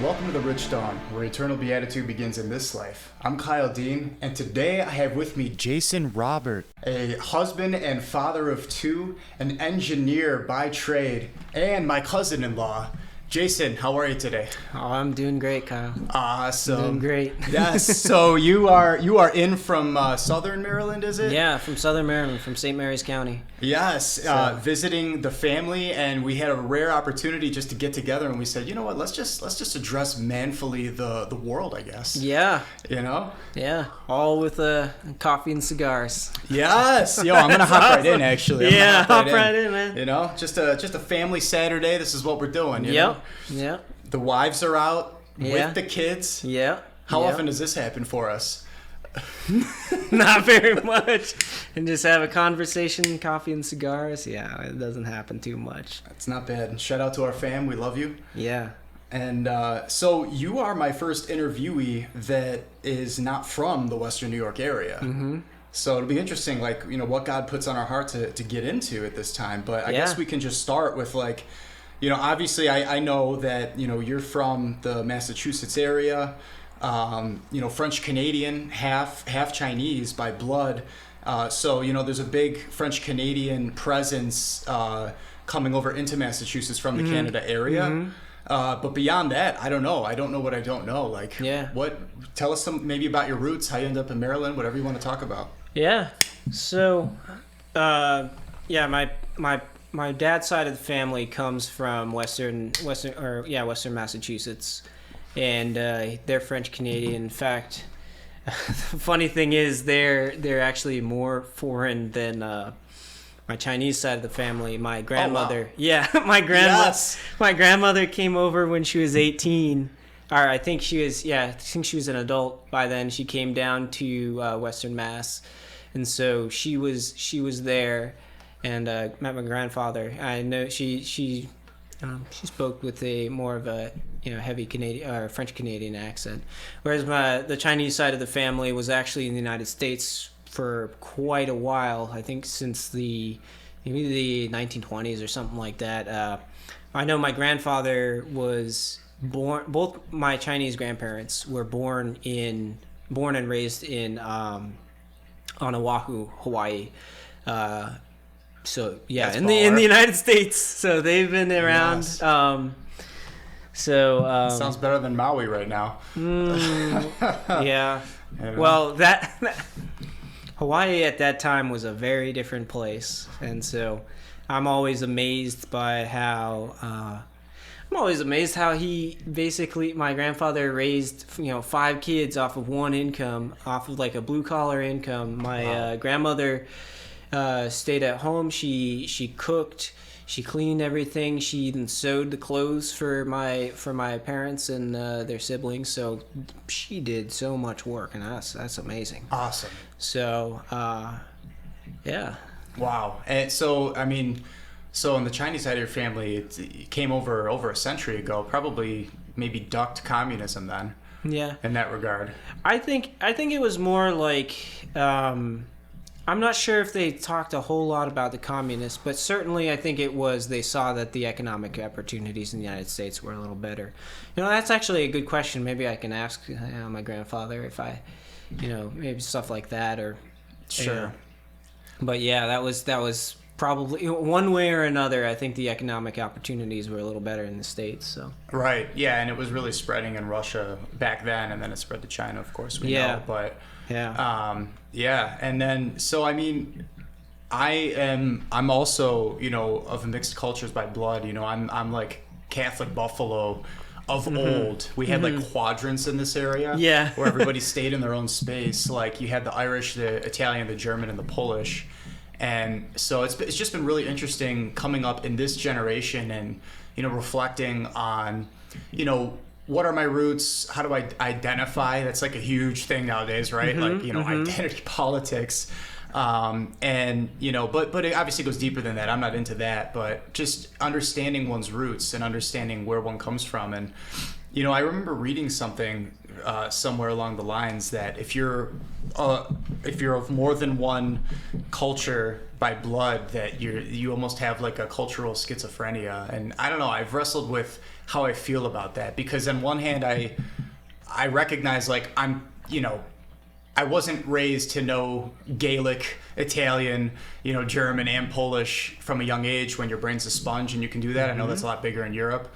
Welcome to the Rich Dawn, where eternal beatitude begins in this life. I'm Kyle Dean, and today I have with me Jason Robert, a husband and father of two, an engineer by trade, and my cousin-in-law. Jason, how are you today? Oh, I'm doing great, Kyle. Awesome. Doing great. Yes. So you are in from Southern Maryland, is it? Yeah, from Southern Maryland, from St. Mary's County. Yes. Visiting the family, and we had a rare opportunity just to get together, and we said, you know what? Let's just address manfully the world, I guess. Yeah. You know? Yeah. All with coffee and cigars. Yes. Yo, I'm gonna hop right in. Actually. Hop right in, man. You know, just a family Saturday. This is what we're doing. You know? Yeah. The wives are out with the kids. Yeah. How often does this happen for us? Not very much. And just have a conversation, coffee and cigars. Yeah, it doesn't happen too much. It's not bad. Shout out to our fam. We love you. Yeah. And so you are my first interviewee that is not from the Western New York area. Mm-hmm. So it'll be interesting, like, you know, what God puts on our heart to get into at this time. But I guess we can just start with, like, you know, obviously I know that, you know, you're from the Massachusetts area, you know, French Canadian, half Chinese by blood. So, you know, there's a big French Canadian presence coming over into Massachusetts from the Canada area. Mm-hmm. But beyond that, I don't know. I don't know what I don't know. Like, tell us maybe about your roots, how you end up in Maryland, whatever you want to talk about. Yeah. So, my dad's side of the family comes from Western Massachusetts, and they're French Canadian. In fact, the funny thing is they're actually more foreign than my Chinese side of the family. My grandmother, my grandmother came over when she was 18. Or I think she was an adult by then. She came down to Western Mass, and so she was there. And met my grandfather. I know she spoke with a more of a heavy Canadian or French Canadian accent, whereas the Chinese side of the family was actually in the United States for quite a while. I think since maybe the 1920s or something like that. I know my grandfather was born. Both my Chinese grandparents were born and raised in on Oahu, Hawaii. So yeah, in the United States, so they've been around. Yes. Sounds better than Maui right now. Yeah. Well, that Hawaii at that time was a very different place, and so I'm always amazed by how he basically, my grandfather raised 5 kids off of one income, off of like a blue collar income. My grandmother stayed at home. She cooked, she cleaned everything, she even sewed the clothes for my parents and their siblings. So she did so much work, and that's amazing. Awesome. So yeah. Wow. And so I mean, so on the Chinese side of your family, it came over a century ago, probably maybe ducked communism then. Yeah. In that regard. I think it was more like I'm not sure if they talked a whole lot about the communists, but certainly I think it was they saw that the economic opportunities in the United States were a little better. That's actually a good question. Maybe I can ask my grandfather if I, maybe stuff like that or. Sure. But yeah, that was probably one way or another. I think the economic opportunities were a little better in the States. So. Right. Yeah, and it was really spreading in Russia back then, and then it spread to China, of course. We know, but. Yeah. Yeah, and then so I mean, I'm also of mixed cultures by blood. I'm like Catholic Buffalo of old. We had like quadrants in this area. Yeah. Where everybody stayed in their own space. Like you had the Irish, the Italian, the German, and the Polish. And so it's just been really interesting coming up in this generation and reflecting on what are my roots? How do I identify? That's like a huge thing nowadays, right? Identity politics. But it obviously goes deeper than that. I'm not into that, but just understanding one's roots and understanding where one comes from. And, I remember reading something somewhere along the lines that if you're of more than one culture by blood, that you almost have like a cultural schizophrenia. And I don't know, I've wrestled with how I feel about that, because on one hand I recognize, like, I wasn't raised to know Gaelic, Italian, German and Polish from a young age when your brain's a sponge and you can do that. I know that's a lot bigger in Europe.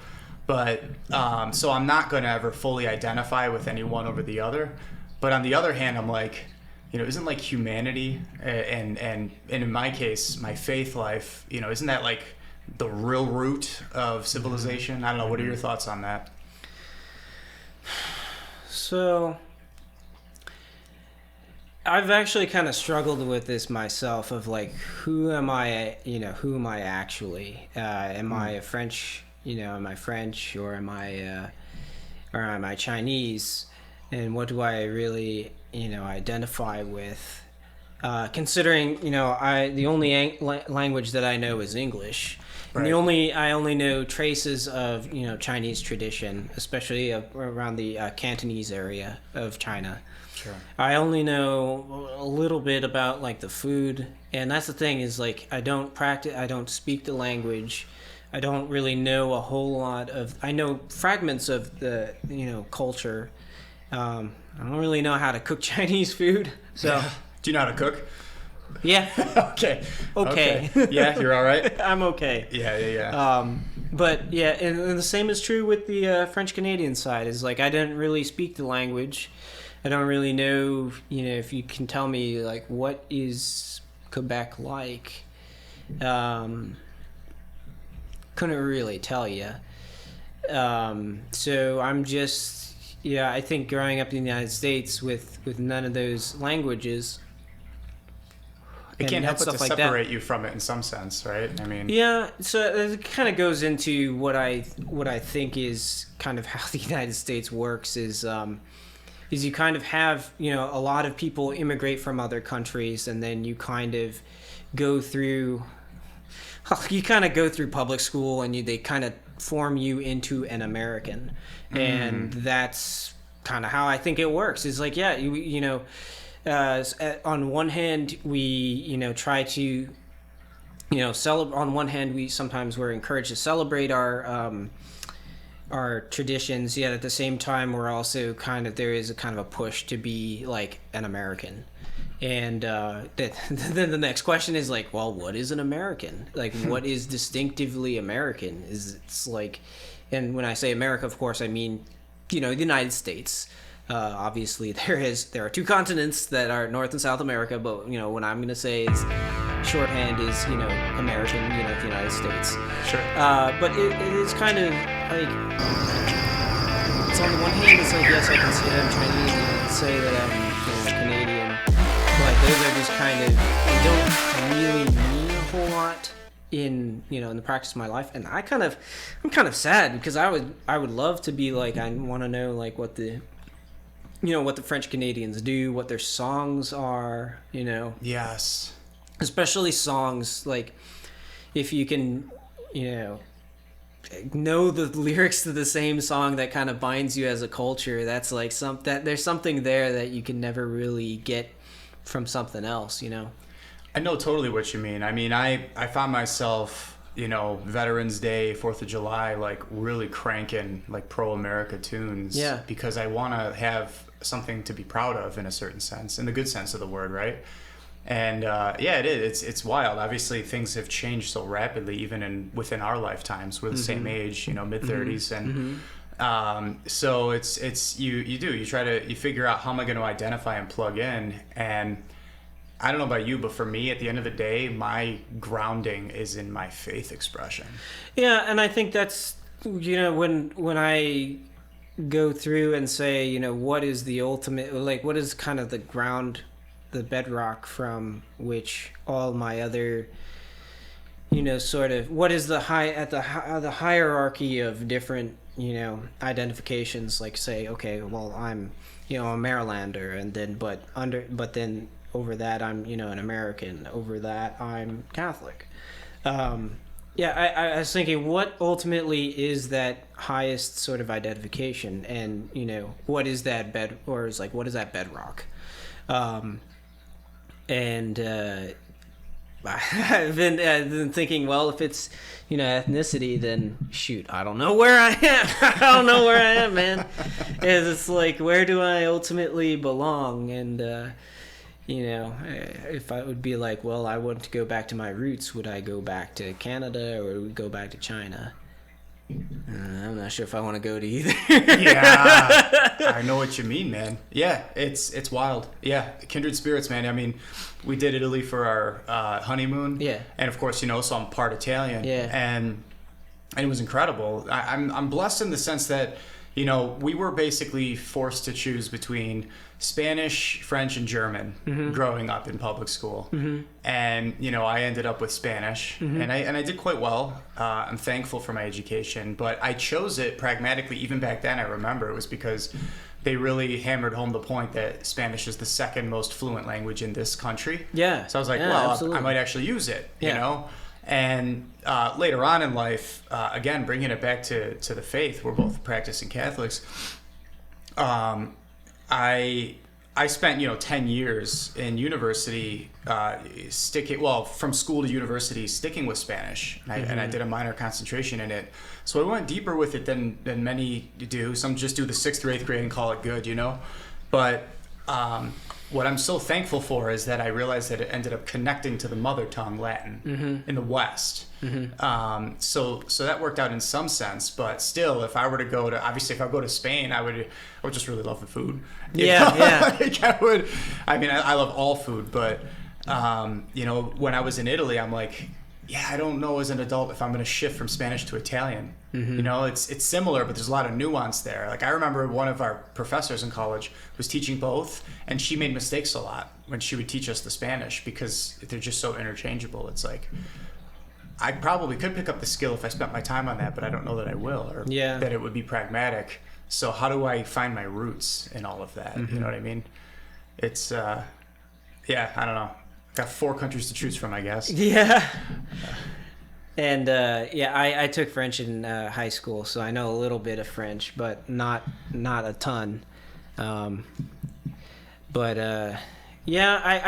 But so I'm not going to ever fully identify with any one over the other. But on the other hand, I'm like, isn't like humanity and in my case, my faith life, isn't that like the real root of civilization? I don't know. What are your thoughts on that? So I've actually kind of struggled with this myself, of like, who am I, who am I actually? Am I a French, am I French, or am I Chinese? And what do I really, identify with? Considering, the only language that I know is English. Right. And I only know traces of, Chinese tradition, especially around the Cantonese area of China. Sure. I only know a little bit about like the food, and that's the thing, is like I don't speak the language. I don't really know a whole lot I know fragments of the culture. I don't really know how to cook Chinese food. So do you know how to cook? Yeah. Okay. Yeah, you're all right. I'm okay. Yeah. But yeah, and the same is true with the French Canadian side. Is like I didn't really speak the language. I don't really know, if you can tell me, like, what is Quebec like? Couldn't really tell you. So I'm just, I think growing up in the United States with none of those languages, it can't help but to separate you from it in some sense, right? I mean, yeah. So it kind of goes into what I think is kind of how the United States works. Is you kind of have, a lot of people immigrate from other countries, and then you kind of go through public school, and they kind of form you into an American. And that's kind of how I think it works. Is like, on one hand, we, try to, celebrate. On one hand, we're encouraged to celebrate our traditions, yet at the same time we're also there is a kind of a push to be like an American. And then the next question is like, well, what is an American? Like, what is distinctively American? It's like, and when I say America, of course I mean, the United States. Obviously there are two continents that are North and South America, but what I'm going to say is shorthand is American, the United States. Sure. But it is kind of like, it's on the one hand it's like, yes, I can say that I'm Chinese, and I can say that I'm Canadian, but those are just kind of, they don't really mean a whole lot in in the practice of my life. And I'm kind of sad, because I would love to be like, I want to know like what the what the French Canadians do, what their songs are, Yes. Especially songs, like, if you can, know the lyrics to the same song that kind of binds you as a culture, that's like there's something there that you can never really get from something else, I know totally what you mean. I mean, I found myself, Veterans Day, 4th of July, like really cranking like pro-America tunes. Yeah. Because I want to have something to be proud of in a certain sense, in the good sense of the word, right? And it is. It's wild. Obviously, things have changed so rapidly, even within our lifetimes. We're the same age, mid-30s, and so it's you try to figure out, how am I going to identify and plug in. And I don't know about you, but for me, at the end of the day, my grounding is in my faith expression. Yeah, and I think that's when I go through and say, what is the ultimate, like, what is kind of the ground, the bedrock from which all my other, sort of, what is the the hierarchy of different, identifications, like, say, okay, well, I'm, a Marylander, and then, but then over that, I'm, an American, over that, I'm Catholic. Yeah, I was thinking, what ultimately is that highest sort of identification, and what is that what is that bedrock? And I've been thinking, well, if it's ethnicity, then shoot, I don't know where I am. I don't know where I am, man. It's like, where do I ultimately belong? And if I would be like, well, I want to go back to my roots, would I go back to Canada or would I go back to China? I'm not sure if I want to go to either. Yeah, I know what you mean, man. Yeah, it's wild. Yeah, kindred spirits, man. I mean, we did Italy for our honeymoon. Yeah. And of course, so I'm part Italian. Yeah. And it was incredible. I'm blessed in the sense that, we were basically forced to choose between Spanish, French, and German growing up in public school. And, I ended up with Spanish, and I did quite well. I'm thankful for my education, but I chose it pragmatically. Even back then, I remember it was because they really hammered home the point that Spanish is the second most fluent language in this country. Yeah. So I was like, absolutely. I might actually use it, you know? And later on in life, again, bringing it back to the faith, we're both practicing Catholics. I spent 10 years in university from school to university sticking with Spanish, and I did a minor concentration in it. So I went deeper with it than many do. Some just do the 6th or 8th grade and call it good, But what I'm so thankful for is that I realized that it ended up connecting to the mother tongue, Latin, in the West. So that worked out in some sense, but still, if I were to go to, obviously, if I go to Spain, I would just really love the food. Yeah. Like I love all food, but when I was in Italy, I'm like, I don't know as an adult if I'm going to shift from Spanish to Italian. It's similar, but there's a lot of nuance there. Like I remember one of our professors in college was teaching both, and she made mistakes a lot when she would teach us the Spanish because they're just so interchangeable. It's like, I probably could pick up the skill if I spent my time on that, but I don't know that I will, or that it would be pragmatic. So how do I find my roots in all of that? You know what I mean? It's, I don't know. Got 4 countries to choose from, I guess. Yeah. And I took French in high school, so I know a little bit of French, but not a ton. I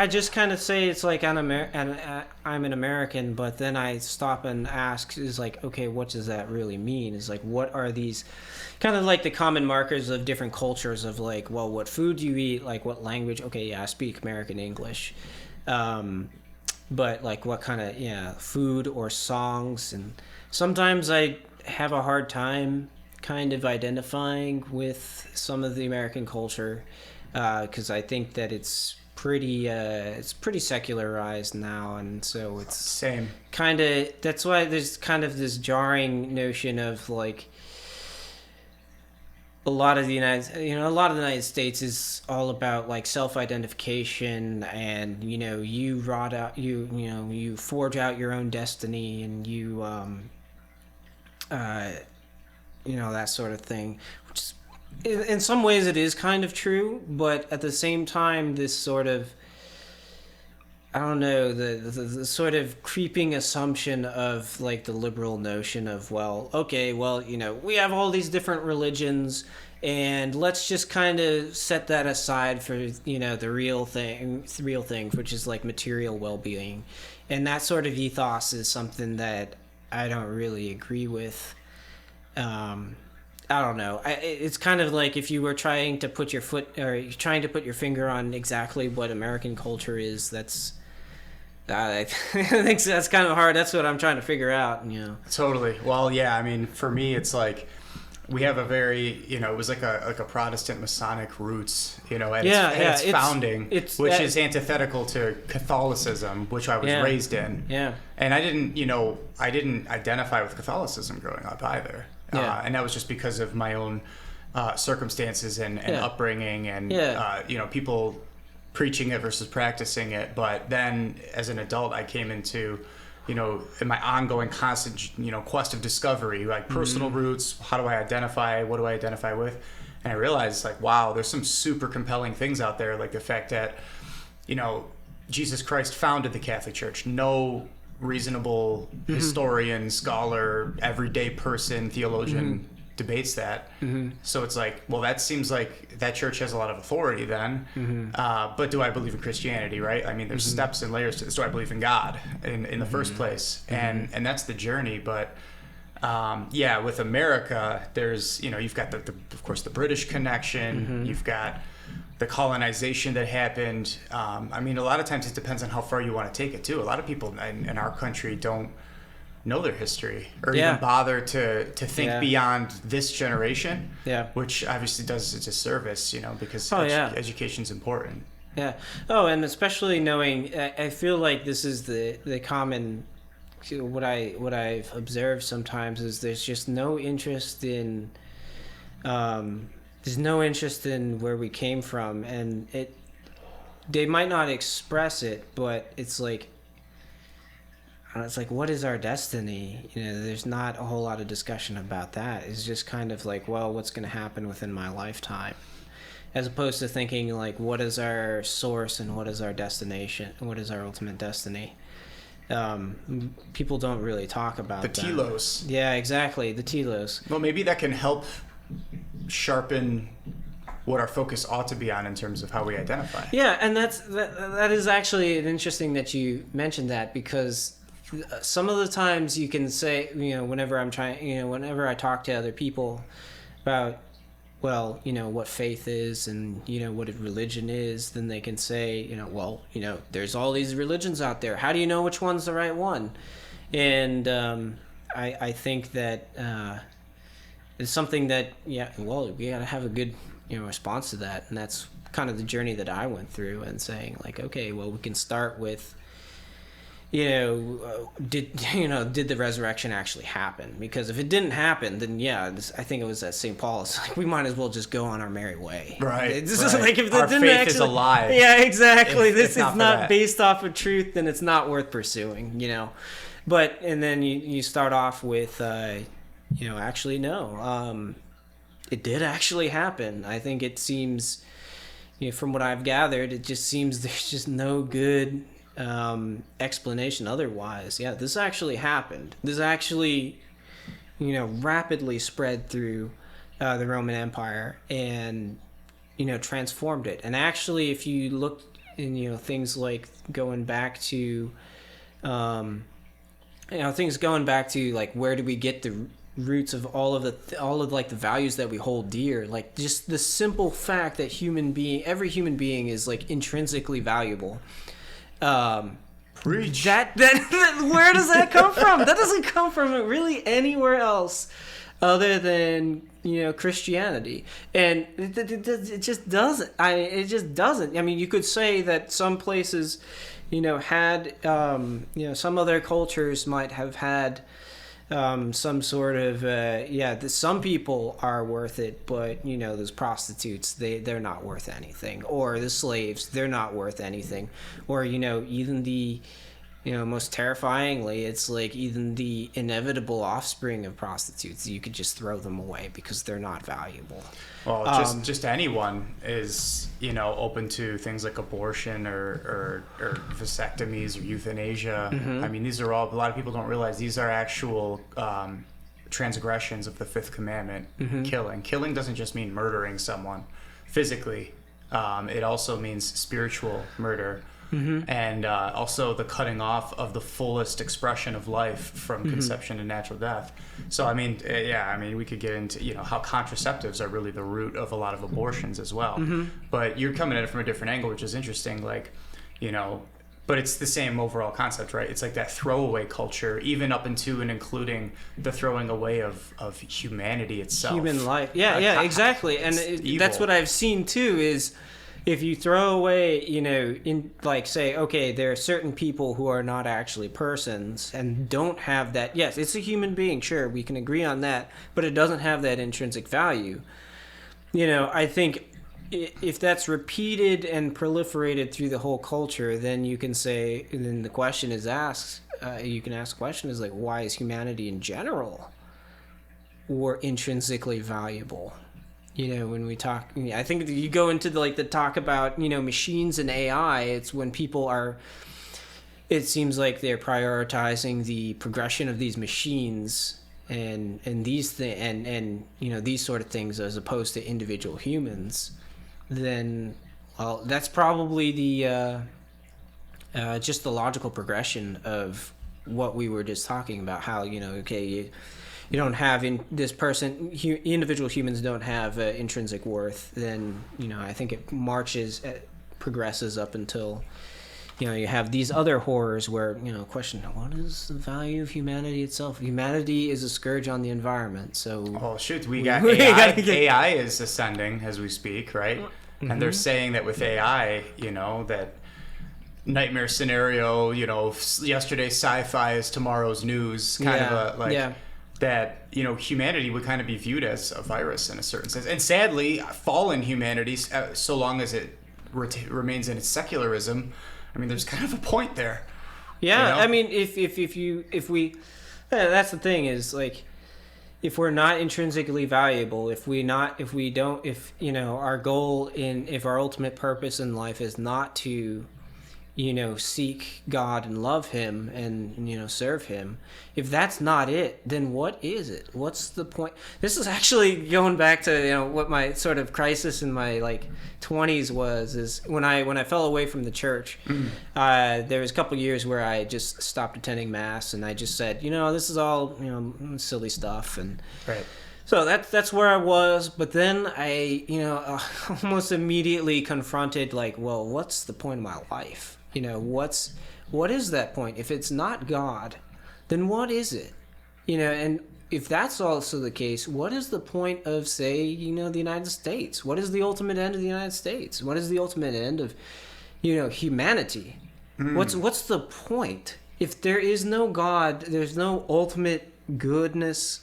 just kind of say it's like I'm an American, but then I stop and ask, is like, okay, what does that really mean? Is like, what are these kind of like the common markers of different cultures of like, well, what food do you eat? Like, what language? Okay, I speak American English. But like what kind of food or songs, and sometimes I have a hard time kind of identifying with some of the American culture because I think that it's pretty secularized now, and so it's same kind of, that's why there's kind of this jarring notion of like a lot of the United States is all about like self-identification, and you forge out your own destiny, and you that sort of thing, which is, in some ways it is kind of true, but at the same time this sort of, I don't know, the sort of creeping assumption of like the liberal notion of, well, okay, well, we have all these different religions, and let's just kind of set that aside for, the real thing, which is like material well-being. And that sort of ethos is something that I don't really agree with. I don't know. It's kind of like if you were trying to put your finger on exactly what American culture is, I think that's kind of hard. That's what I'm trying to figure out. Totally. Well, yeah. I mean, for me, it's like we have a very, it was like a Protestant Masonic roots, at its founding, which is antithetical to Catholicism, which I was raised in. Yeah. And I didn't identify with Catholicism growing up either. Yeah. And that was just because of my own circumstances and upbringing, and people preaching it versus practicing it. But then as an adult, I came into, in my ongoing constant, quest of discovery, like personal roots. How do I identify? What do I identify with? And I realized, like, wow, there's some super compelling things out there, like the fact that, Jesus Christ founded the Catholic Church. No reasonable historian, scholar, everyday person, theologian debates that. So it's like, well, that seems like that church has a lot of authority then. But do I believe in Christianity, right? I mean, there's steps and layers to this. Do I believe in God in the first place? And that's the journey. But with America, there's, you've got of course, the British connection. You've got the colonization that happened. I mean, a lot of times it depends on how far you want to take it too. A lot of people in our country don't know their history or even bother to think beyond this generation, which obviously does a disservice, because education's important. And especially knowing, I feel like this is the common, what I've observed sometimes is there's just no interest in where we came from, and they might not express it, but it's like what is our destiny? There's not a whole lot of discussion about that. It's just kind of like, well, what's going to happen within my lifetime, as opposed to thinking like, what is our source and what is our destination and what is our ultimate destiny. People don't really talk about the telos. Yeah, exactly, the telos. Well, maybe that can help sharpen what our focus ought to be on in terms of how we identify. Yeah, and that is actually interesting that you mentioned that, because some of the times you can say, whenever I talk to other people about, well, what faith is and, what a religion is, then they can say, there's all these religions out there. How do you know which one's the right one? And I think that it's something that, we got to have a good, response to that. And that's kind of the journey that I went through, and saying like, okay, well, we can start with, did the resurrection actually happen? Because if it didn't happen, then I think it was at St. Paul's, like, we might as well just go on our merry way. Right. It's just like, if our faith is a lie. Yeah, exactly. This is not based off of truth, then it's not worth pursuing. But and then you start off with, actually no, it did actually happen. I think it seems, from what I've gathered, it just seems there's just no good explanation otherwise. This actually happened. This actually, rapidly spread through the Roman Empire and, transformed it. And actually, if you look in, things like going back to, like, where do we get the roots of all of like the values that we hold dear, like just the simple fact that every human being is like intrinsically valuable. Preach. That where does that come from? That doesn't come from really anywhere else other than Christianity, and it just doesn't. It just doesn't. I mean, you could say that some places, had some other cultures might have had some sort of some people are worth it, but those prostitutes, they're not worth anything, or the slaves, they're not worth anything, or even the most terrifyingly, it's like even the inevitable offspring of prostitutes, you could just throw them away because they're not valuable. Well, just anyone is open to things like abortion or vasectomies or euthanasia. I mean, these are all, a lot of people don't realize these are actual transgressions of the fifth commandment. Killing doesn't just mean murdering someone physically, it also means spiritual murder. And also the cutting off of the fullest expression of life from conception to natural death. So I mean, we could get into how contraceptives are really the root of a lot of abortions as well. But you're coming at it from a different angle, which is interesting. Like, but it's the same overall concept, right? It's like that throwaway culture, even up into and including the throwing away of humanity itself, human life. Exactly. And that's what I've seen too. Is if you throw away, in like say, okay, there are certain people who are not actually persons and don't have that. Yes, it's a human being. Sure, we can agree on that, but it doesn't have that intrinsic value. I think if that's repeated and proliferated through the whole culture, then you can say, and then the question is asked. You can ask the question is like, why is humanity in general or intrinsically valuable? When we talk, I think you go into the talk about, machines and AI, it's when people are, it seems like they're prioritizing the progression of these machines and these and these sort of things as opposed to individual humans, then well, that's probably the just the logical progression of what we were just talking about. How you don't have individual humans don't have intrinsic worth. Then I think it progresses up until you have these other horrors where question, what is the value of humanity itself? Humanity is a scourge on the environment. So we got AI. AI is ascending as we speak, right? Mm-hmm. And they're saying that with AI, that nightmare scenario, yesterday's sci-fi is tomorrow's news, that humanity would kind of be viewed as a virus in a certain sense. And sadly, fallen humanity, so long as it remains in its secularism, I mean, there's kind of a point there. Yeah, I mean, if we that's the thing is, like, if we're not intrinsically valuable, if our goal if our ultimate purpose in life is not to seek God and love him and serve him, if that's not it, then what is it? What's the point? This is actually going back to what my sort of crisis in my 20s was, is when I fell away from the church. There was a couple years where I just stopped attending mass, and I just said, this is all silly stuff, and right. So that's where I was. But then I almost immediately confronted, well, what's the point of my life? What is that point? If it's not God, then what is it? And if that's also the case, what is the point of, say, the United States? What is the ultimate end of the United States? What is the ultimate end of, humanity? What's the point? If there is no God, there's no ultimate goodness,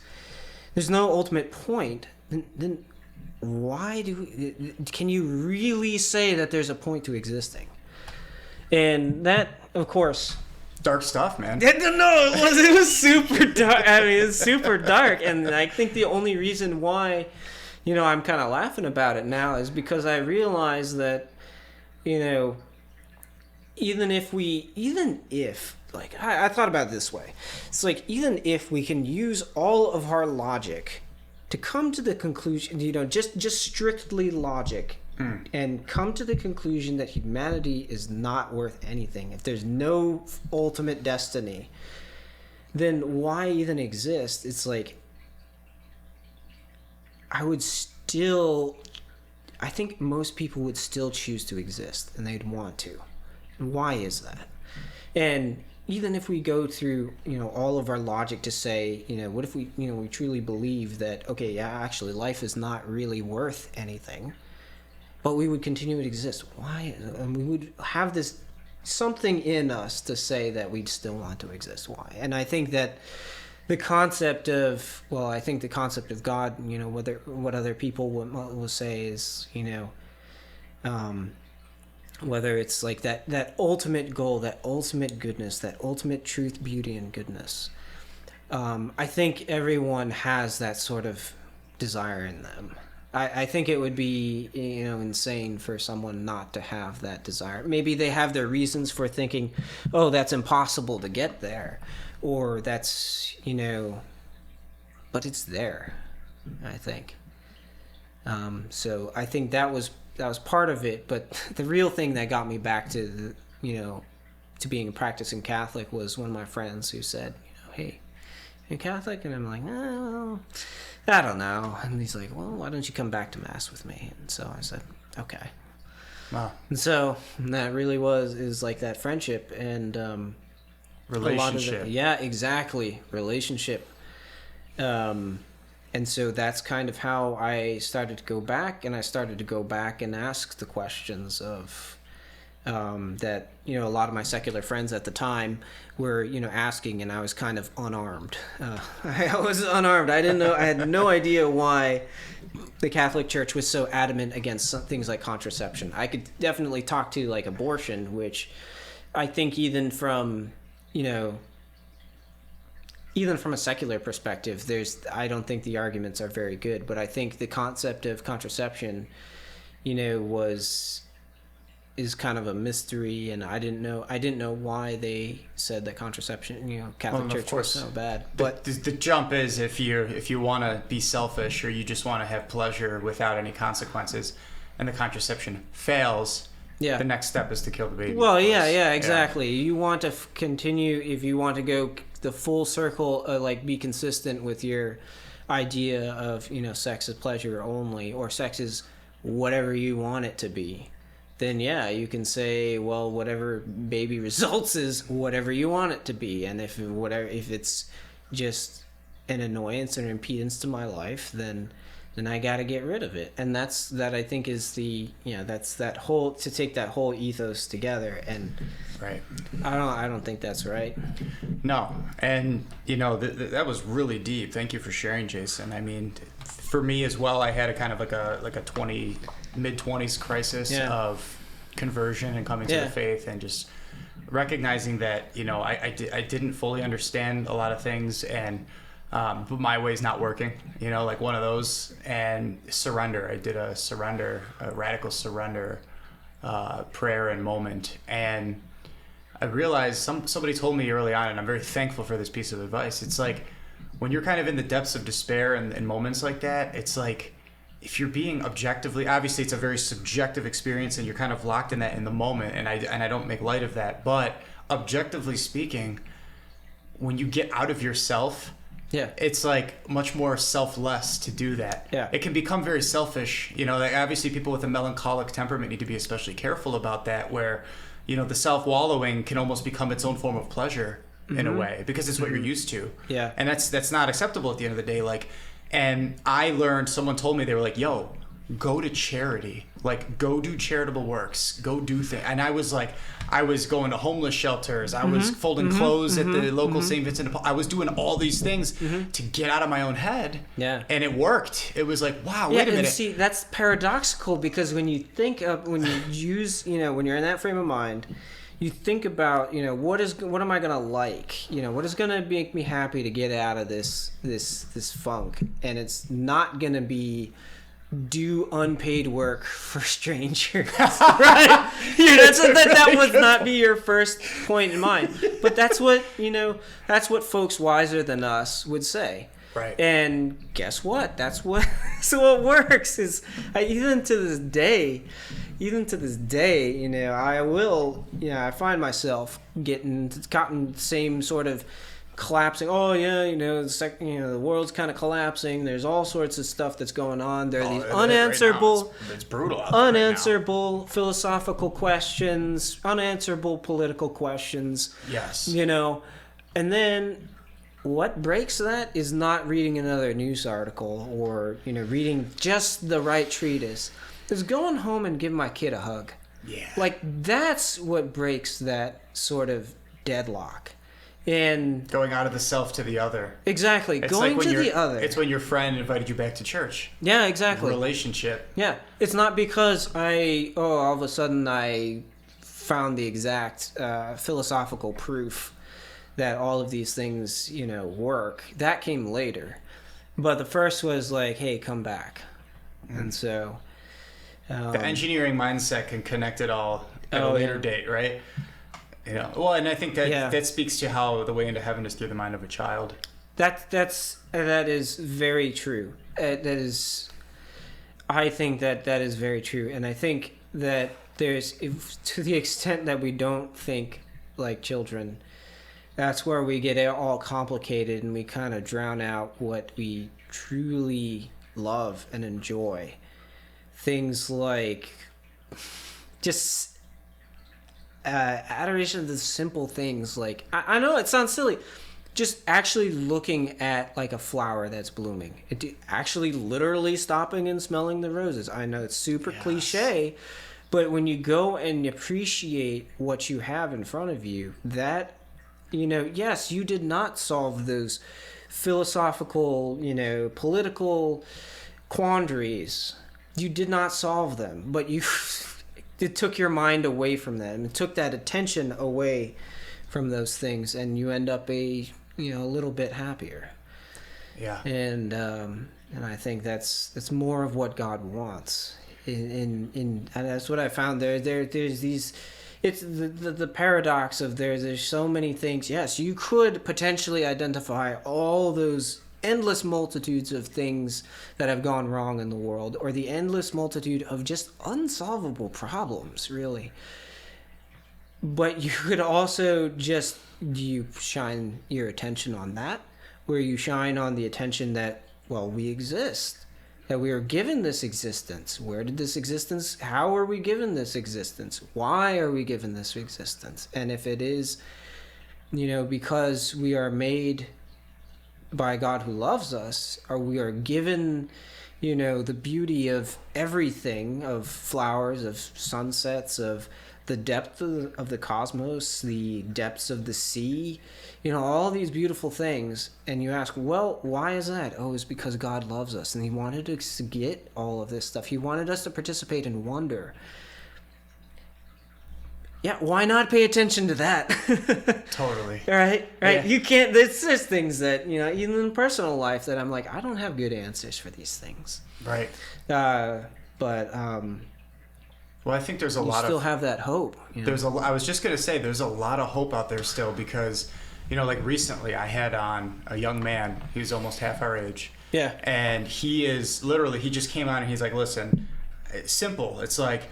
there's no ultimate point, then why can you really say that there's a point to existing? And that, of course, dark stuff, man. No, it was super dark. I mean, it's super dark, and I think the only reason why, I'm kind of laughing about it now is because I realize that, even if I thought about it this way, it's like, even if we can use all of our logic to come to the conclusion, just strictly logic. And come to the conclusion that humanity is not worth anything. If there's no ultimate destiny, then why even exist? It's like, I think most people would still choose to exist, and they'd want to. And why is that? And even if we go through, all of our logic to say, what if we truly believe that, okay, yeah, actually life is not really worth anything, but we would continue to exist. Why? And we would have this something in us to say that we'd still want to exist. Why? And I think that the concept of God, what other people will say is, whether it's like that ultimate goal, that ultimate goodness, that ultimate truth, beauty, and goodness. I think everyone has that sort of desire in them. I think it would be, insane for someone not to have that desire. Maybe they have their reasons for thinking, oh, that's impossible to get there. Or that's, but it's there, I think. So I think that was part of it. But the real thing that got me back to, to being a practicing Catholic was one of my friends who said, hey, you're Catholic? And I'm like, no, I don't know. And he's like, well, why don't you come back to Mass with me? And so I said, okay. Wow. And so that really is like that friendship and relationship. Yeah, exactly. Relationship. And so that's kind of how I started to go back, and I started to go back and ask the questions of that a lot of my secular friends at the time were asking, and I was kind of unarmed. I was unarmed. I didn't know. I had no idea why the Catholic Church was so adamant against things like contraception. I could definitely talk to like abortion, which I think even from a secular perspective, I don't think the arguments are very good, but I think the concept of contraception, was is kind of a mystery, and I didn't know why they said that contraception, Catholic Church was so bad. But the jump is if you want to be selfish or you just want to have pleasure without any consequences, and the contraception fails, the next step is to kill the baby. Well, yeah, exactly. Yeah. You want to continue, if you want to go the full circle, like be consistent with your idea of sex is pleasure only, or sex is whatever you want it to be. Then you can say, well, whatever baby results is whatever you want it to be, and if it's just an annoyance or an impedance to my life, then I got to get rid of it. And that I think is that's that whole, to take that whole ethos together. And right, I don't think that's right. No, and that was really deep. Thank you for sharing, Jason. I mean, for me as well, I had a kind of like a mid-20s crisis of conversion and coming to the faith, and just recognizing that I didn't fully understand a lot of things, and but my way's not working, like one of those. And surrender. I did a radical surrender prayer and moment, and I realized somebody told me early on, and I'm very thankful for this piece of advice. It's like, when you're kind of in the depths of despair and moments like that, it's like, if you're being objectively, obviously it's a very subjective experience, and you're kind of locked in that in the moment, and I don't make light of that, but objectively speaking, when you get out of yourself, it's like much more selfless to do that. It can become very selfish. Like obviously people with a melancholic temperament need to be especially careful about that, where the self-wallowing can almost become its own form of pleasure in a way, because it's what you're used to. And that's not acceptable at the end of the day. Like, and I learned, someone told me, they were like, yo, go to charity, like go do charitable works, go do things. And I was like, I was going to homeless shelters, I was folding clothes at the local St. Vincent de Paul. I was doing all these things to get out of my own head. And it worked. It was like, wow, wait a minute. And see, that's paradoxical, because when you think of, when you use, when you're in that frame of mind, you think about, what am I gonna like? What is gonna make me happy to get out of this funk? And it's not gonna be do unpaid work for strangers, right? That would not be your first point in mind. But that's what folks wiser than us would say. Right. And guess what? That's what works. Is even to this day, I find myself getting caught in the same sort of collapsing. Oh yeah, the world's kind of collapsing. There's all sorts of stuff that's going on. There are these unanswerable, it's brutal out unanswerable right philosophical questions, unanswerable political questions. Yes. And then what breaks that is not reading another news article or reading just the right treatise. Is going home and giving my kid a hug. Yeah. Like, that's what breaks that sort of deadlock. And going out of the self to the other. Exactly. It's going like to the other. It's when your friend invited you back to church. Yeah, exactly. Relationship. Yeah. It's not because all of a sudden I found the exact philosophical proof that all of these things, work. That came later. But the first was like, hey, come back. And so... the engineering mindset can connect it all at a later date, right? Well, and I think that speaks to how the way into heaven is through the mind of a child. That is very true. I think that is very true, and I think that to the extent that we don't think like children, that's where we get all complicated and we kind of drown out what we truly love and enjoy. Things like just adoration of the simple things. Like, I know it sounds silly, just actually looking at like a flower that's blooming, actually literally stopping and smelling the roses. I know it's super cliche, but when you go and appreciate what you have in front of you, that yes, you did not solve those philosophical, political quandaries. You did not solve them, but it took your mind away from them. It took that attention away from those things, and you end up a little bit happier. Yeah. And I think that's more of what God wants. and that's what I found there's these. It's the paradox of there's so many things. Yes, you could potentially identify all those endless multitudes of things that have gone wrong in the world, or the endless multitude of just unsolvable problems, really. But you could also just, do you shine your attention on that, where you shine on the attention that, well, we exist, that we are given this existence. Where did this existence, how are we given this existence? Why are we given this existence? And if it is, because we are made by a God who loves us, or we are given, the beauty of everything, of flowers, of sunsets, of the depth of the cosmos, the depths of the sea, all these beautiful things. And you ask, well, why is that? Oh, it's because God loves us, and he wanted us to get all of this stuff. He wanted us to participate in wonder. Yeah, why not pay attention to that? Totally. Right? Yeah. You can't, there's just things that, even in personal life that I'm like, I don't have good answers for these things. Right. Well, I think there's a lot of... You still have that hope. I was just going to say, there's a lot of hope out there still because, like recently I had on a young man, he was almost half our age. Yeah. And he just came on and he's like, listen, it's simple. It's like,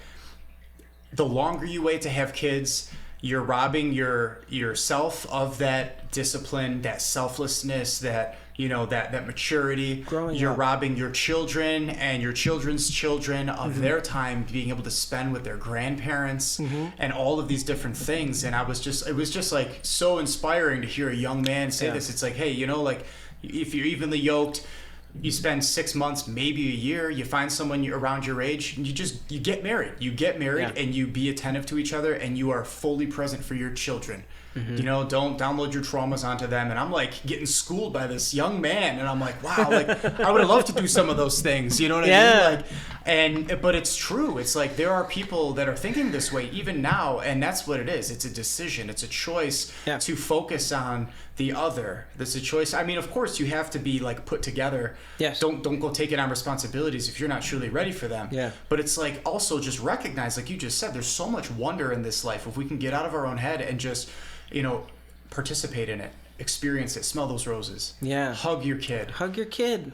the longer you wait to have kids, you're robbing yourself of that discipline, that selflessness, that that maturity. You're robbing your children and your children's children of their time being able to spend with their grandparents and all of these different things. And it was just like so inspiring to hear a young man say this. It's like, hey, like if you're evenly yoked, you spend 6 months, maybe a year, you find someone around your age, and you get married. You get married and you be attentive to each other, and you are fully present for your children. Don't download your traumas onto them. And I'm like getting schooled by this young man, and I'm like, wow, like I would have loved to do some of those things. You know what I mean? Like, but it's true. It's like there are people that are thinking this way even now, and that's what it is. It's a decision. It's a choice to focus on the other. That's a choice. I mean, of course, you have to be like put together. Yes. Don't go taking on responsibilities if you're not truly ready for them. Yeah. But it's like also just recognize, like you just said, there's so much wonder in this life. If we can get out of our own head and just, participate in it, experience it, smell those roses. Yeah. Hug your kid.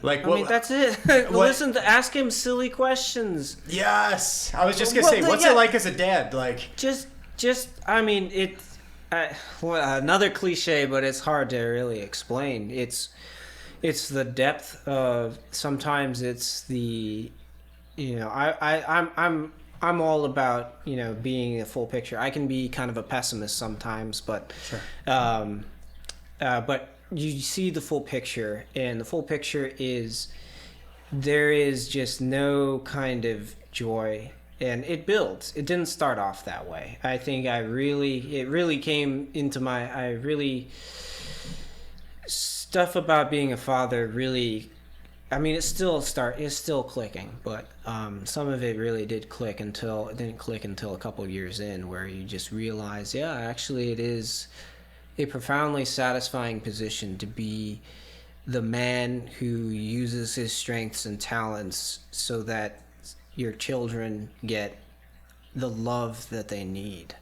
Like, I mean, that's it. Ask him silly questions. Yes. I was just gonna say, what's it like as a dad? Like, I mean, another cliche, but it's hard to really explain. It's the depth of, sometimes it's the, I'm all about, being a full picture. I can be kind of a pessimist sometimes, but but you see the full picture, and the full picture is there is just no kind of joy, and it builds. It didn't start off that way. I think it really came into stuff about being a father really, I mean, it's still clicking, but some of it really didn't click until a couple of years in, where you just realize, actually it is a profoundly satisfying position to be the man who uses his strengths and talents so that your children get the love that they need,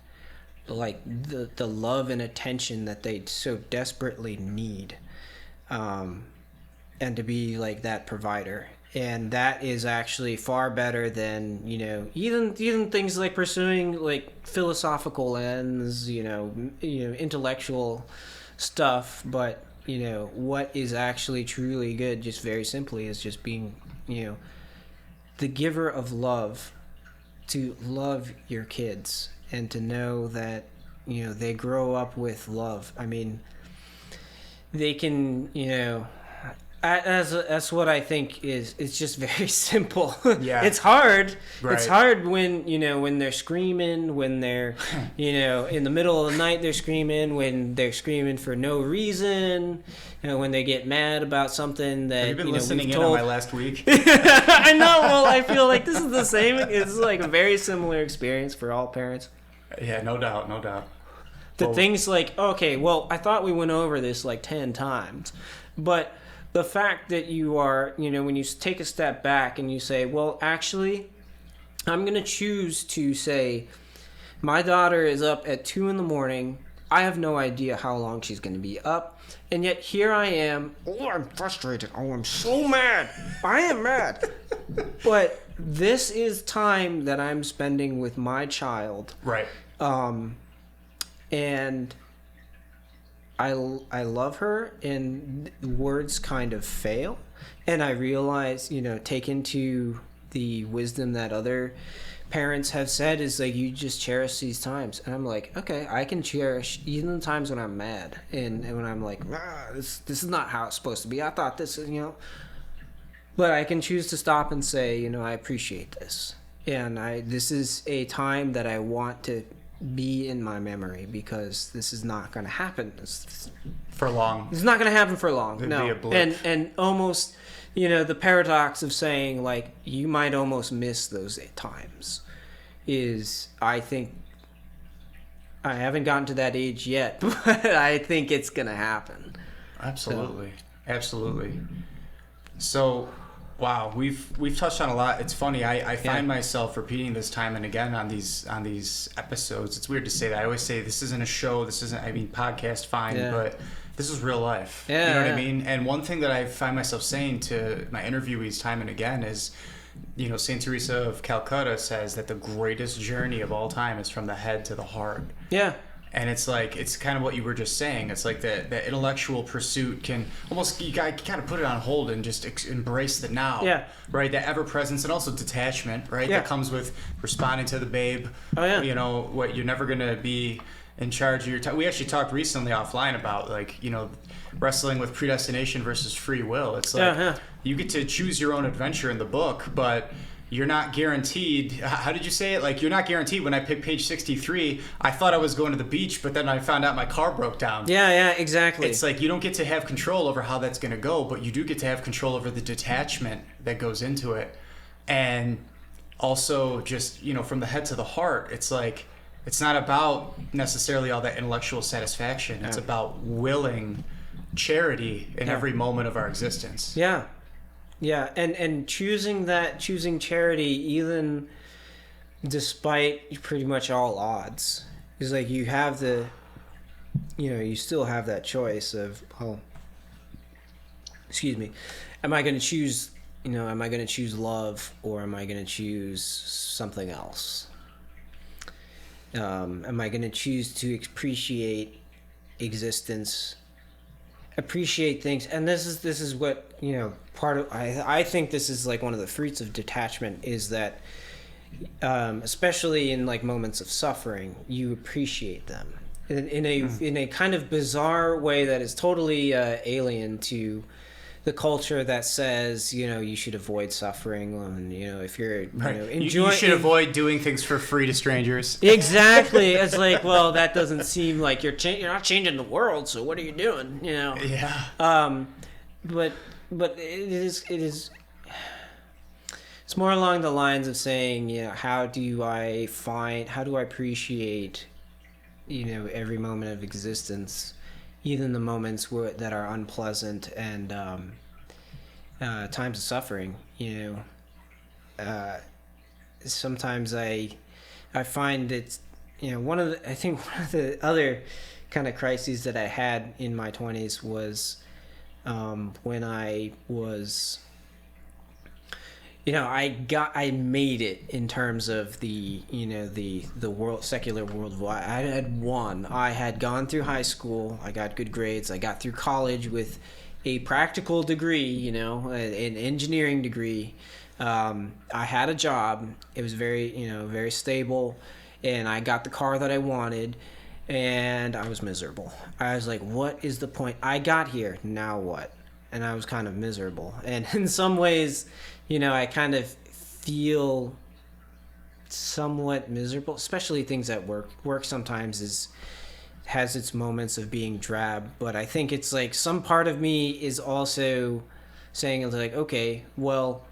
like the love and attention that they so desperately need. And to be like that provider. And that is actually far better than, even things like pursuing like philosophical ends, intellectual stuff. But, what is actually truly good, just very simply, is just being, the giver of love, to love your kids and to know that, they grow up with love. I mean, they can, that's what I think is, it's just very simple. Yeah. It's hard. Right. It's hard when, when they're screaming, when they're, in the middle of the night they're screaming, when they're screaming for no reason, when they get mad about something that, have you been listening in told... on my last week? I know. Well, I feel like this is the same. It's like a very similar experience for all parents. Yeah, no doubt. The things like, okay, well, I thought we went over this like 10 times, but the fact that you are, when you take a step back and you say, well, actually, I'm going to choose to say, my daughter is up at 2 a.m. I have no idea how long she's going to be up. And yet here I am. Oh, I'm frustrated. Oh, I'm so mad. I am mad. But this is time that I'm spending with my child. Right. And I love her, and words kind of fail. And I realize, take into the wisdom that other parents have said is like, you just cherish these times. And I'm like, okay, I can cherish even the times when I'm mad and when I'm like, this is not how it's supposed to be. I thought this is, but I can choose to stop and say, I appreciate this. And this is a time that I want to be in my memory, because this is not going to happen for long. It's not going to happen for long. It'd no. be a blip. And almost, the paradox of saying, like, you might almost miss those times is, I think, I haven't gotten to that age yet, but I think it's going to happen. Absolutely. Absolutely. So, wow, we've touched on a lot. It's funny. I find myself repeating this time and again on these episodes. It's weird to say that. I always say this isn't a show. This isn't. Podcast fine, but this is real life. Yeah, you know what I mean? And one thing that I find myself saying to my interviewees time and again is, Saint Teresa of Calcutta says that the greatest journey of all time is from the head to the heart. Yeah. And it's like, it's kind of what you were just saying. It's like the intellectual pursuit can almost, you kind of put it on hold and just embrace the now. Yeah. Right? That ever-presence and also detachment, right? Yeah. That comes with responding to the babe. Oh, yeah. What you're never going to be in charge of your time. We actually talked recently offline about, like, wrestling with predestination versus free will. It's like, you get to choose your own adventure in the book, but you're not guaranteed. How did you say it? Like, you're not guaranteed. When I picked page 63, I thought I was going to the beach, but then I found out my car broke down. Yeah, exactly. It's like, you don't get to have control over how that's going to go, but you do get to have control over the detachment that goes into it. And also just, from the head to the heart, it's like, it's not about necessarily all that intellectual satisfaction. It's about willing charity in every moment of our existence. Yeah. Yeah, and choosing charity even despite pretty much all odds is like, you have you still have that choice of, am I going to choose, am I going to choose love, or am I going to choose something else? Am I going to choose to appreciate existence, appreciate things? And this is what, part of, I think this is like one of the fruits of detachment, is that especially in like moments of suffering, you appreciate them in a kind of bizarre way that is totally alien to the culture that says, you should avoid suffering, and if you're enjoying, you should avoid doing things for free to strangers. Exactly. It's like, well, that doesn't seem like you're not changing the world, so what are you doing? Yeah. But it is. It's more along the lines of saying, how do I appreciate, every moment of existence, even the moments that are unpleasant and times of suffering. Sometimes I find it's, one of the other kind of crises that I had in my 20s was when I was, I made it in terms of the world, secular world. I had gone through high school. I got good grades. I got through college with a practical degree, an engineering degree. I had a job. It was very stable, and I got the car that I wanted, and I was miserable. I was like, what is the point? I got here, now what? And I was kind of miserable. And in some ways, I kind of feel somewhat miserable, especially things at work. Work sometimes has its moments of being drab, but I think it's like some part of me is also saying, like, okay, well,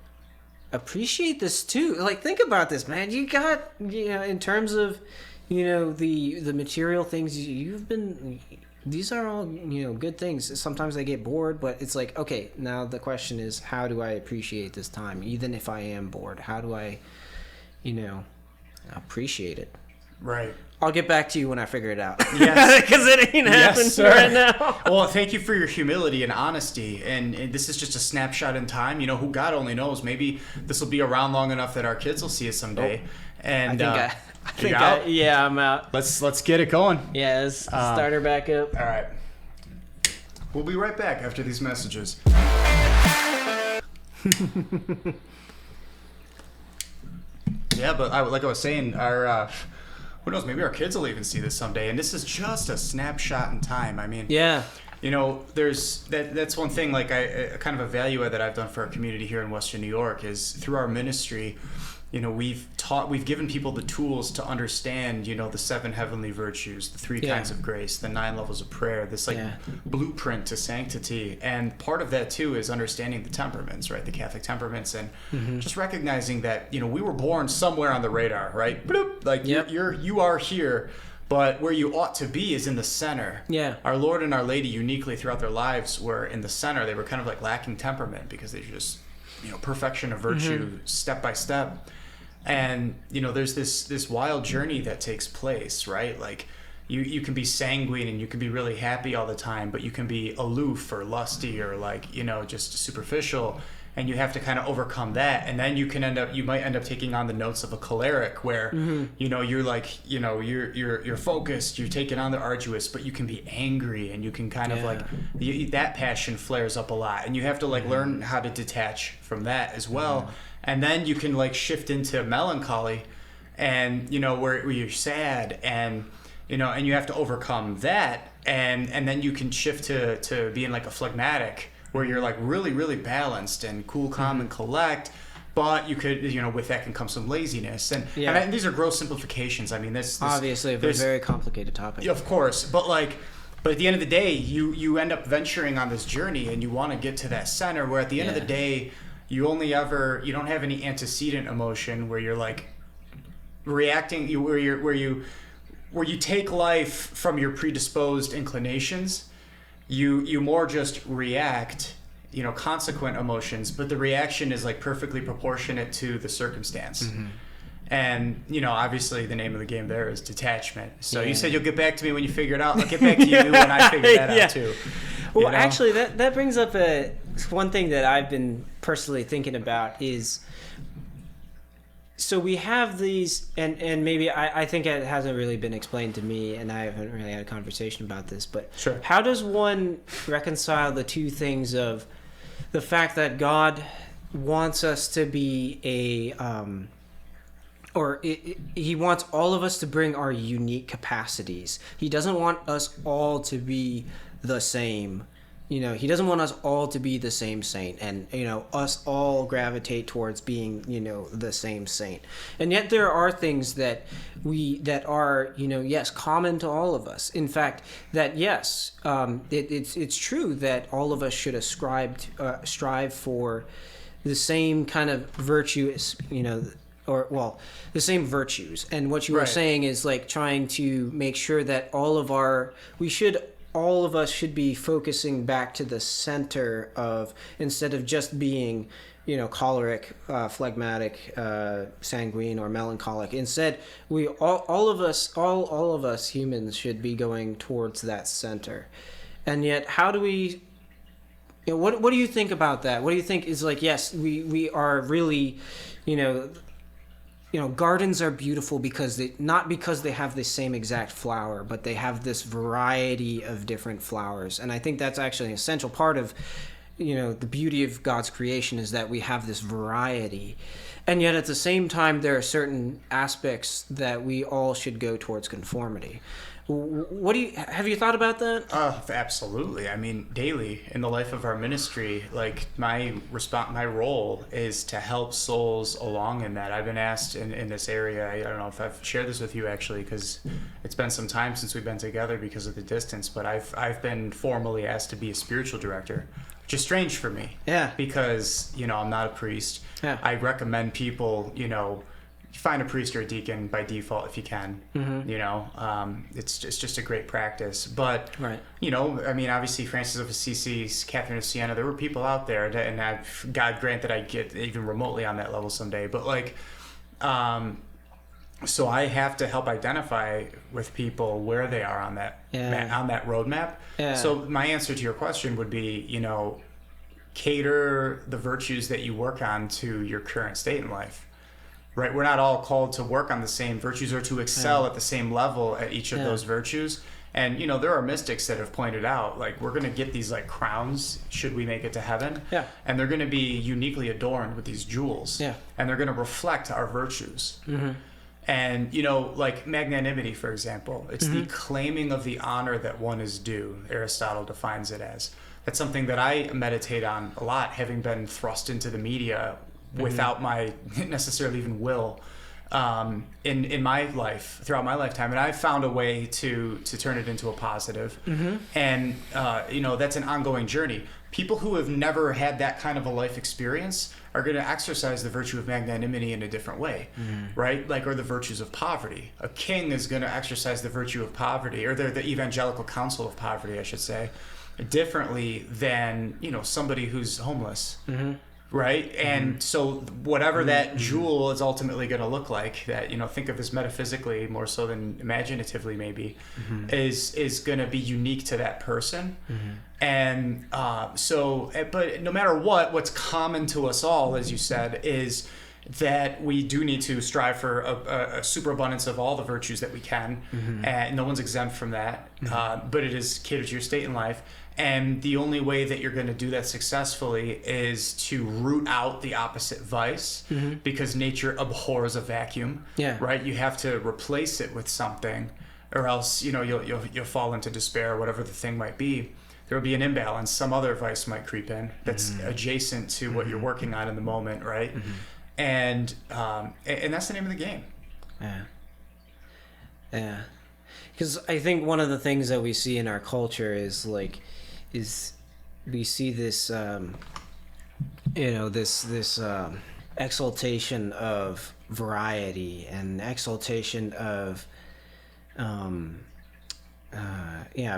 appreciate this too. Like, think about this, man. You got, in terms of, the material things you've been, these are all, good things. Sometimes I get bored, but it's like, okay, now the question is, how do I appreciate this time? Even if I am bored, how do I, appreciate it. Right. I'll get back to you when I figure it out. Yes. Because it ain't happening right now. Well, thank you for your humility and honesty. And this is just a snapshot in time. Who God only knows. Maybe this will be around long enough that our kids will see it someday. And I think I'm out. Let's get it going. Yeah, let's start her back up. All right. We'll be right back after these messages. Yeah, but like I was saying, our who knows? Maybe our kids will even see this someday. And this is just a snapshot in time. I mean, yeah. There's that's one thing. Like I kind of a value add that I've done for our community here in Western New York is through our ministry. We've given people the tools to understand, the 7 heavenly virtues, the 3 kinds of grace, the 9 levels of prayer, this blueprint to sanctity. And part of that too is understanding the temperaments, right? The Catholic temperaments, and just recognizing that, we were born somewhere on the radar, right? Bloop, like you are here, but where you ought to be is in the center. Yeah. Our Lord and Our Lady uniquely throughout their lives were in the center. They were kind of like lacking temperament because they just, perfection of virtue step by step. And, there's this wild journey that takes place, right? Like you can be sanguine and you can be really happy all the time, but you can be aloof or lusty or just superficial. And you have to kind of overcome that. And then you might end up taking on the notes of a choleric where, you're like, you're focused, you're taking on the arduous, but you can be angry and you can kind of that passion flares up a lot. And you have to learn how to detach from that as well. And then you can shift into melancholy and, where you're sad and, and you have to overcome that. And then you can shift to being like a phlegmatic where you're really, really balanced and cool, calm, and collect. But you could, with that can come some laziness. And these are gross simplifications. I mean, this obviously a very complicated topic. Of course. But at the end of the day, you end up venturing on this journey and you want to get to that center where at the end of the day, you don't have any antecedent emotion where you're reacting, where you take life from your predisposed inclinations. You more just react, consequent emotions, but the reaction is perfectly proportionate to the circumstance. And, obviously the name of the game there is detachment. So you said you'll get back to me when you figure it out. I'll get back to you when I figure that out too. Well, actually, that brings up one thing that I've been personally thinking about is, so we have these, and maybe I think it hasn't really been explained to me, and I haven't really had a conversation about this, but how does one reconcile the two things of the fact that God wants us to be he wants all of us to bring our unique capacities. He doesn't want us all to be the same. He doesn't want us all to be the same saint and, us all gravitate towards being, the same saint. And yet there are things that are, yes, common to all of us. In fact, that, yes, it's true that all of us should strive for the same kind of virtues, the same virtues. And what you were saying is trying to make sure that all of us should be focusing back to the center of, instead of just being, choleric, phlegmatic, sanguine, or melancholic. Instead, all of us humans should be going towards that center. And yet, how do we? What do you think about that? What do you think is yes, we are really, gardens are beautiful not because they have the same exact flower, but they have this variety of different flowers. And I think that's actually an essential part of, the beauty of God's creation is that we have this variety. And yet at the same time, there are certain aspects that we all should go towards conformity. Have you thought about that? Absolutely. I mean, daily in the life of our ministry, my role is to help souls along in that. I've been asked in this area, I don't know if I've shared this with you actually, because it's been some time since we've been together because of the distance, but I've been formally asked to be a spiritual director, which is strange for me. Yeah. Because, I'm not a priest. Yeah. I recommend people, find a priest or a deacon by default if you can. It's just a great practice. But obviously Francis of Assisi, Catherine of Siena, there were people out there and God grant that I get even remotely on that level someday. But So I have to help identify with people where they are on that on that roadmap. Yeah. So my answer to your question would be, cater the virtues that you work on to your current state in life. Right? We're not all called to work on the same virtues or to excel at the same level at each of those virtues. And, there are mystics that have pointed out, like, we're going to get these, like, crowns should we make it to heaven. Yeah. And they're going to be uniquely adorned with these jewels. Yeah. And they're going to reflect our virtues. Mm-hmm. And, like magnanimity, for example, it's the claiming of the honor that one is due. Aristotle defines it as. That's something that I meditate on a lot, having been thrust into the media without my necessarily even will in my life, throughout my lifetime. And I found a way to turn it into a positive. And, that's an ongoing journey. People who have never had that kind of a life experience are going to exercise the virtue of magnanimity in a different way, right? Like, or the virtues of poverty. A king is going to exercise the virtue of poverty, or the evangelical counsel of poverty, I should say, differently than, somebody who's homeless. Right? And so whatever that jewel is ultimately going to look like, that, think of as metaphysically more so than imaginatively maybe, is going to be unique to that person. And but no matter what's common to us all, as you said, is that we do need to strive for a superabundance of all the virtues that we can. And no one's exempt from that. But it is catered to your state in life. And the only way that you're going to do that successfully is to root out the opposite vice, because nature abhors a vacuum. Yeah. Right? You have to replace it with something, or else you'll fall into despair, or whatever the thing might be. There will be an imbalance. Some other vice might creep in that's adjacent to what you're working on in the moment, right? And that's the name of the game. Yeah. Because I think one of the things that we see in our culture is we see this this exaltation of variety and exaltation of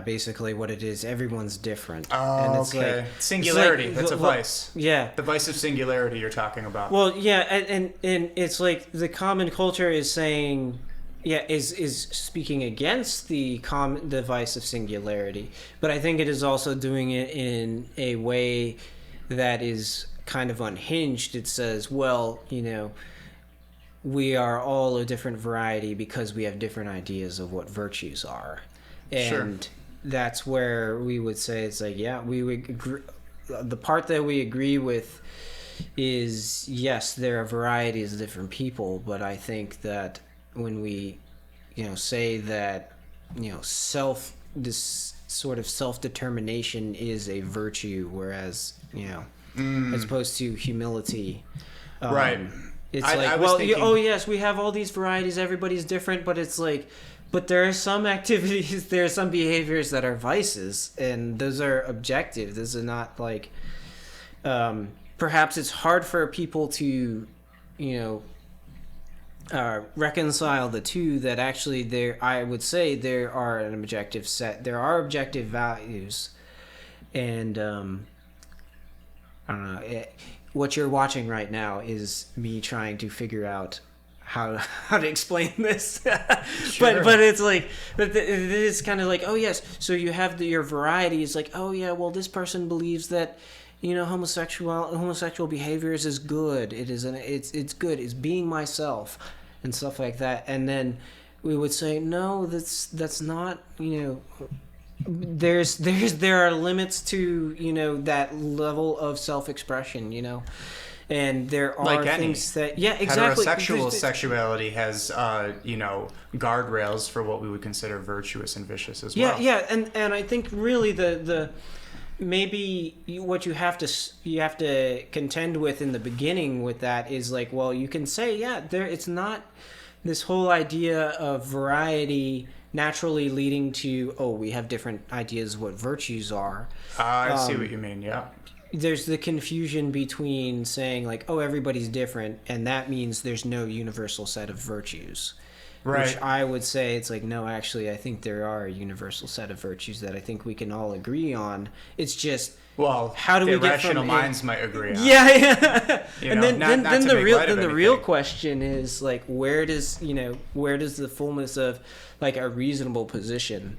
basically what it is, everyone's different. And it's okay. Singularity, that's a vice. Yeah. The vice of singularity you're talking about. Well, yeah, and it's like the common culture is saying, is speaking against the vice of singularity, but I think it is also doing it in a way that is kind of unhinged. It says, well, we are all a different variety because we have different ideas of what virtues are. And that's where we would say it's like, we would agree. The part that we agree with is, yes, there are varieties of different people, but I think that when we, say that, this sort of self-determination is a virtue, whereas, as opposed to humility, right? It's thinking, yes, we have all these varieties, everybody's different, but it's like, but there are some activities, there are some behaviors that are vices, and those are objective. Those are not like, perhaps it's hard for people to, reconcile the two, that actually I would say there are an objective set. There are objective values, and I don't know. What you're watching right now is me trying to figure out how to explain this. Sure. but it's like, it is kind of like, oh yes, so you have your variety. It's like, oh yeah, well, this person believes that homosexual behaviors is good. It's good. It's being myself and stuff like that. And then we would say, no, that's not, there are limits to, that level of self-expression, and there are like things that, exactly. Heterosexual sexuality has, guardrails for what we would consider virtuous and vicious as well. Yeah, and I think really the maybe what you have to contend with in the beginning with that is like, well, you can say, it's not this whole idea of variety naturally leading to, we have different ideas of what virtues are. I see what you mean, yeah. There's the confusion between saying like, everybody's different, and that means there's no universal set of virtues. Right. Which I would say it's like, no, actually, I think there are a universal set of virtues that I think we can all agree on. It's just Well, how do we get from rational minds might agree on. Yeah. And know, then not to the make real light of the real anything. question is like, where does the fullness of like a reasonable position,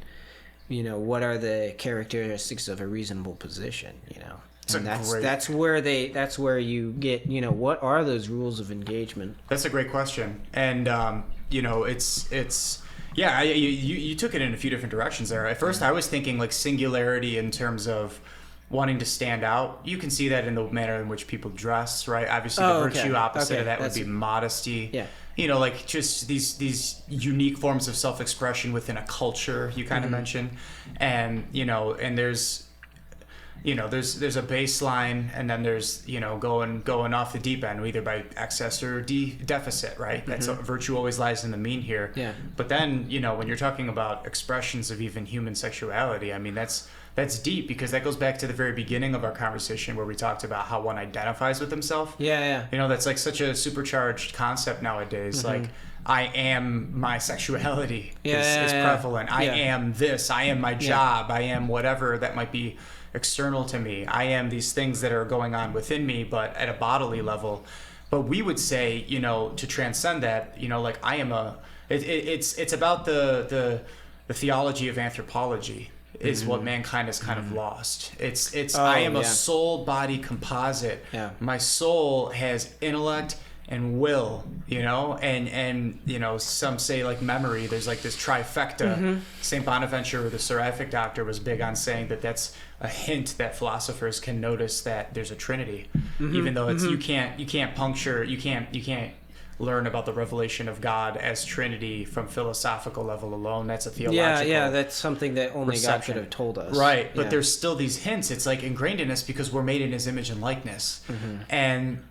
what are the characteristics of a reasonable position, And that's where you get, what are those rules of engagement? That's a great question. And it's yeah, you took it in a few different directions there. At first I was thinking like singularity in terms of wanting to stand out. You can see that in the manner in which people dress, right? Obviously the virtue opposite of that would be modesty. Yeah. Like just these unique forms of self-expression within a culture you kind of mentioned. And and there's a baseline, and then there's going off the deep end, either by excess or deficit, right? That's virtue always lies in the mean here. Yeah. But then when you're talking about expressions of even human sexuality, I mean that's deep, because that goes back to the very beginning of our conversation where we talked about how one identifies with himself. Yeah. That's like such a supercharged concept nowadays. Like, I am my sexuality is prevalent. I am this. I am my job. I am whatever that might be external to me. I am these things that are going on within me, but at a bodily level. But we would say, to transcend that, like I am it's about the theology of anthropology is what mankind has kind of lost. I am a soul body composite. Yeah. My soul has intellect and will, and some say like memory. There's like this trifecta. St. Bonaventure, the seraphic doctor, was big on saying that that's a hint that philosophers can notice that there's a Trinity, even though it's you can't learn about the revelation of God as Trinity from philosophical level alone. That's a theological that's something that only God could have told us. Right, but there's still these hints. It's like ingrained in us because we're made in his image and likeness. And,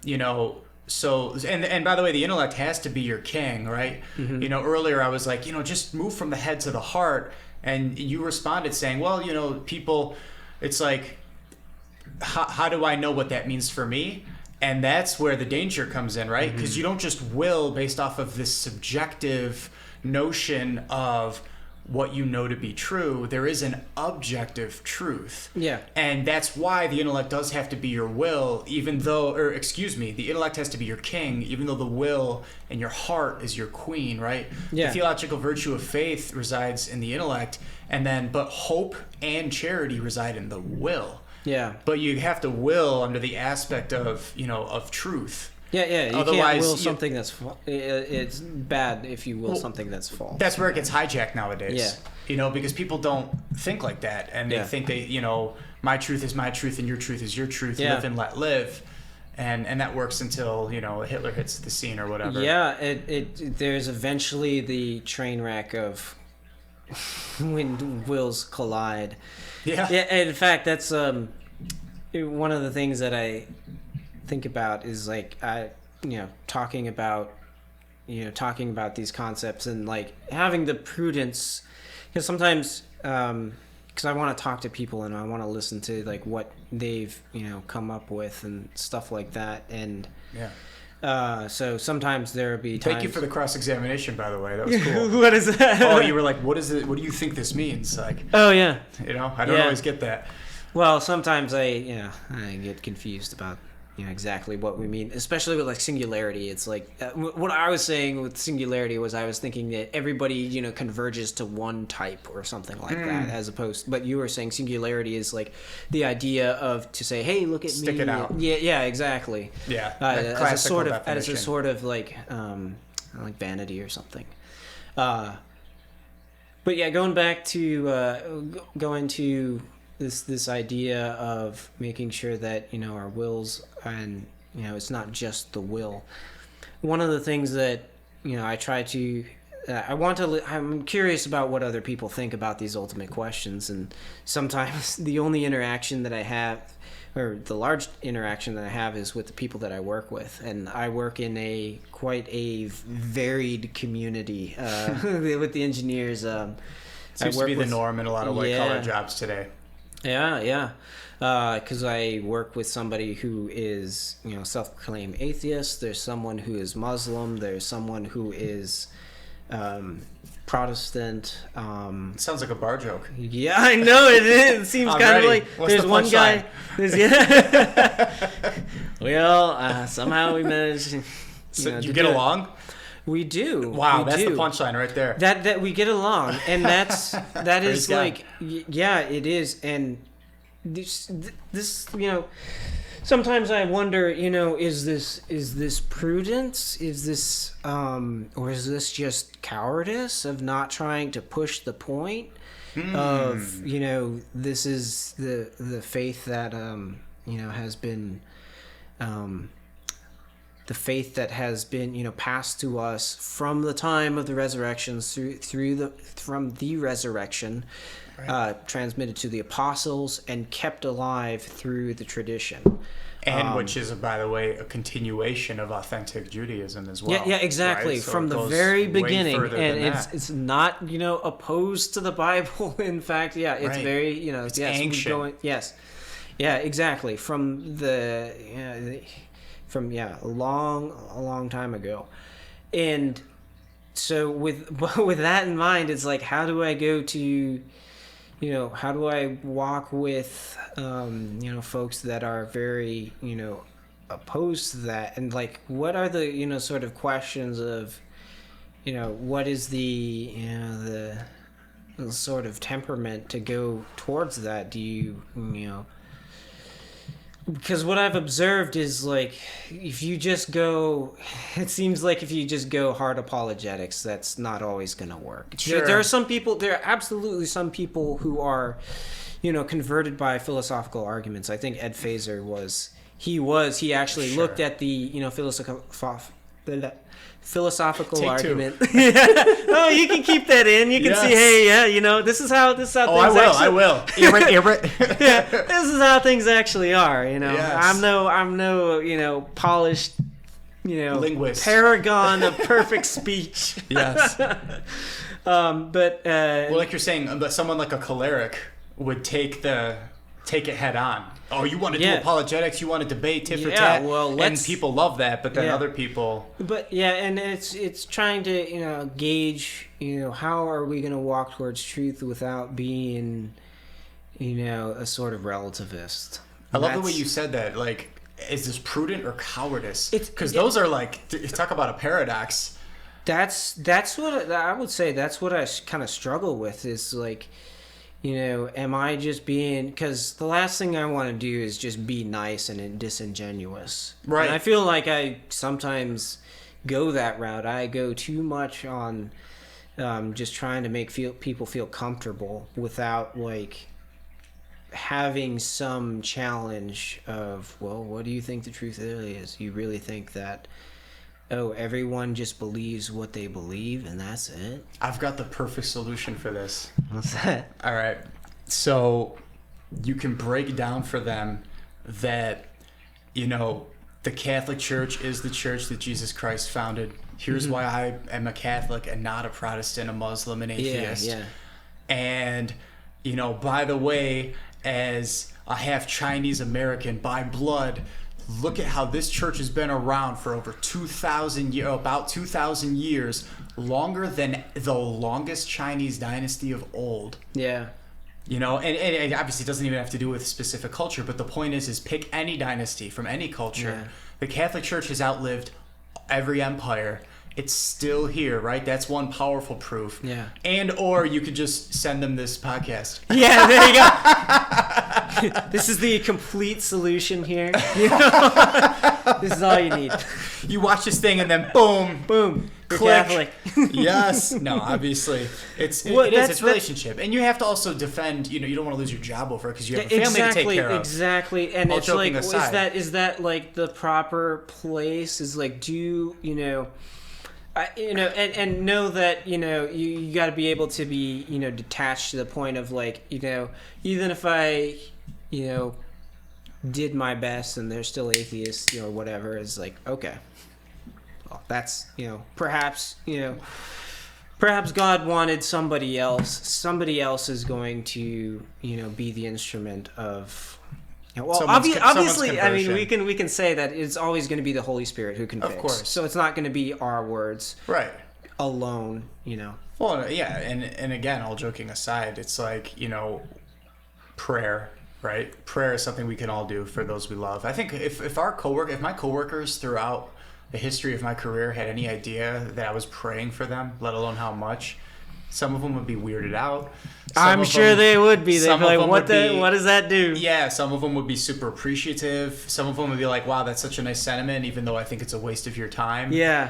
so, and by the way, the intellect has to be your king, right? Earlier I was like, just move from the head to the heart. And you responded saying, well, people, it's like, how do I know what that means for me? And that's where the danger comes in, right? Because you don't just will based off of this subjective notion of what you know to be true. There is an objective truth. Yeah. And that's why the intellect does have to be your will, the intellect has to be your king, even though the will and your heart is your queen, right? Yeah. The theological virtue of faith resides in the intellect, but hope and charity reside in the will. Yeah. But you have to will under the aspect of, of truth. Yeah. You Otherwise, can't will something that's it's bad if you will something that's false. That's where it gets hijacked nowadays. Yeah. Because people don't think like that, and they think my truth is my truth and your truth is your truth. Live and let live. And that works until, Hitler hits the scene or whatever. Yeah, there's eventually the train wreck of when wills collide. Yeah. Yeah, in fact, that's one of the things that I think about is like talking about these concepts and like having the prudence, because sometimes because I want to talk to people and I want to listen to like what they've come up with and stuff like that, and so sometimes there'll be times... Thank you for the cross-examination, by the way. That was cool. What is that? Oh, you were like, what is it? What do you think this means? Like, oh yeah, I don't always get that. Well, sometimes I get confused about exactly what we mean, especially with like singularity. It's like what I was saying with singularity was I was thinking that everybody converges to one type or something like that, as opposed. But you were saying singularity is like the idea of to say, hey, look at me. Stick it out. Yeah, exactly. Yeah, as a sort of like vanity or something. But yeah, going back to going to this idea of making sure that our wills and it's not just the will. One of the things that I try to I'm curious about what other people think about these ultimate questions, and sometimes the only interaction that I have, or the large interaction that I have, is with the people that I work with, and I work in quite a varied community with the engineers. Seems to be the norm in a lot of white-collar jobs today. Yeah. Because I work with somebody who is, self-proclaimed atheist. There's someone who is Muslim. There's someone who is Protestant. Sounds like a bar joke. Yeah, I know it is. It seems kind of like What's there's the one guy. punchline? Well, somehow we managed. So you get along? We do. Wow, that's the punchline right there. That we get along, and that is God. like, yeah, it is, and this sometimes I wonder, is this prudence? Is this or is this just cowardice of not trying to push the point of, this is the faith that has been the faith that has been passed to us from the time of the resurrections from the resurrection. Right. Transmitted to the apostles and kept alive through the tradition. And which is, by the way, a continuation of authentic Judaism as well. Yeah, exactly. Right? So from the very beginning. And it's not, opposed to the Bible. In fact, it's right. very, it's ancient. Yes. Yeah, exactly. From a long time ago. And so with that in mind, it's like, how do I go to... how do I walk with, folks that are very, opposed to that? And like, what are the, sort of questions of, what is the sort of temperament to go towards that? Do you, because what I've observed is like, if you just go, it seems like if you just go hard apologetics, that's not always going to work. Sure. There are absolutely some people who are, converted by philosophical arguments. I think Ed Feser he actually Sure. looked at the, philosophical argument. Oh, you can keep that in. You can see, hey, this is how things I will. Yeah, this is how things actually are, Yes. I'm no polished, linguist, paragon of perfect speech. Yes. But like you're saying, but someone like a choleric would take it head on. Oh, you want to do apologetics? You want to debate tit for tat? Well, and people love that, but then other people. But and it's trying to gauge how are we going to walk towards truth without being a sort of relativist. I love the way you said that. Like, is this prudent or cowardice? Because those are like, talk about a paradox. That's what I would say. That's what I kind of struggle with. Is like, am I just being... Because the last thing I want to do is just be nice and disingenuous. Right. And I feel like I sometimes go that route. I go too much on just trying to make people feel comfortable without, like, having some challenge of, well, what do you think the truth really is? You really think that... everyone just believes what they believe and that's it? I've got the perfect solution for this. What's that? All right. So you can break down for them that, the Catholic Church is the church that Jesus Christ founded. Here's why I am a Catholic and not a Protestant, a Muslim, an atheist. Yeah. And, by the way, as a half Chinese American by blood, look at how this church has been around for over 2,000 years, about 2,000 years, longer than the longest Chinese dynasty of old. Yeah. And it obviously doesn't even have to do with specific culture, but the point is pick any dynasty from any culture. Yeah. The Catholic Church has outlived every empire. It's still here, right? That's one powerful proof. Yeah. And or you could just send them this podcast. Yeah, there you go. This is the complete solution here. This is all you need. You watch this thing and then boom, boom, you're click. Catholic. Yes. No, obviously it's relationship, and you have to also defend. You don't want to lose your job over it because you have a family to take care of. Exactly. And All it's like, aside. is that like the proper place? Is like, and know that you got to be able to be detached to the point of like even if I did my best and they're still atheists or whatever, is like, okay, well, that's perhaps God wanted somebody else is going to be the instrument of obviously, I mean, we can say that it's always going to be the Holy Spirit who convicts. Of course. So it's not going to be our words. Right. alone, Well, yeah, and again, all joking aside, it's like, prayer, right? Prayer is something we can all do for those we love. I think if my coworkers throughout the history of my career had any idea that I was praying for them, let alone how much, some of them would be weirded out. I'm sure they would be. They'd be like, what does that do? Yeah, some of them would be super appreciative. Some of them would be like, wow, that's such a nice sentiment, even though I think it's a waste of your time. Yeah.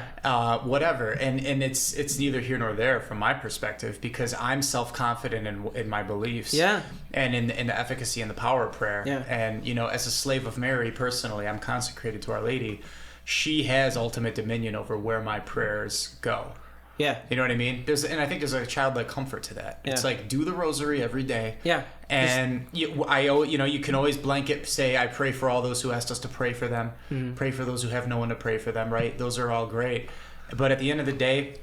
Whatever. And it's neither here nor there from my perspective, because I'm self-confident in my beliefs. Yeah. And in the efficacy and the power of prayer. Yeah. And, as a slave of Mary, personally, I'm consecrated to Our Lady. She has ultimate dominion over where my prayers go. Yeah. You know what I mean? And I think there's a childlike comfort to that. Yeah. It's like, do the rosary every day. Yeah. And you can always blanket say, I pray for all those who asked us to pray for them. Mm-hmm. Pray for those who have no one to pray for them, right? Those are all great. But at the end of the day,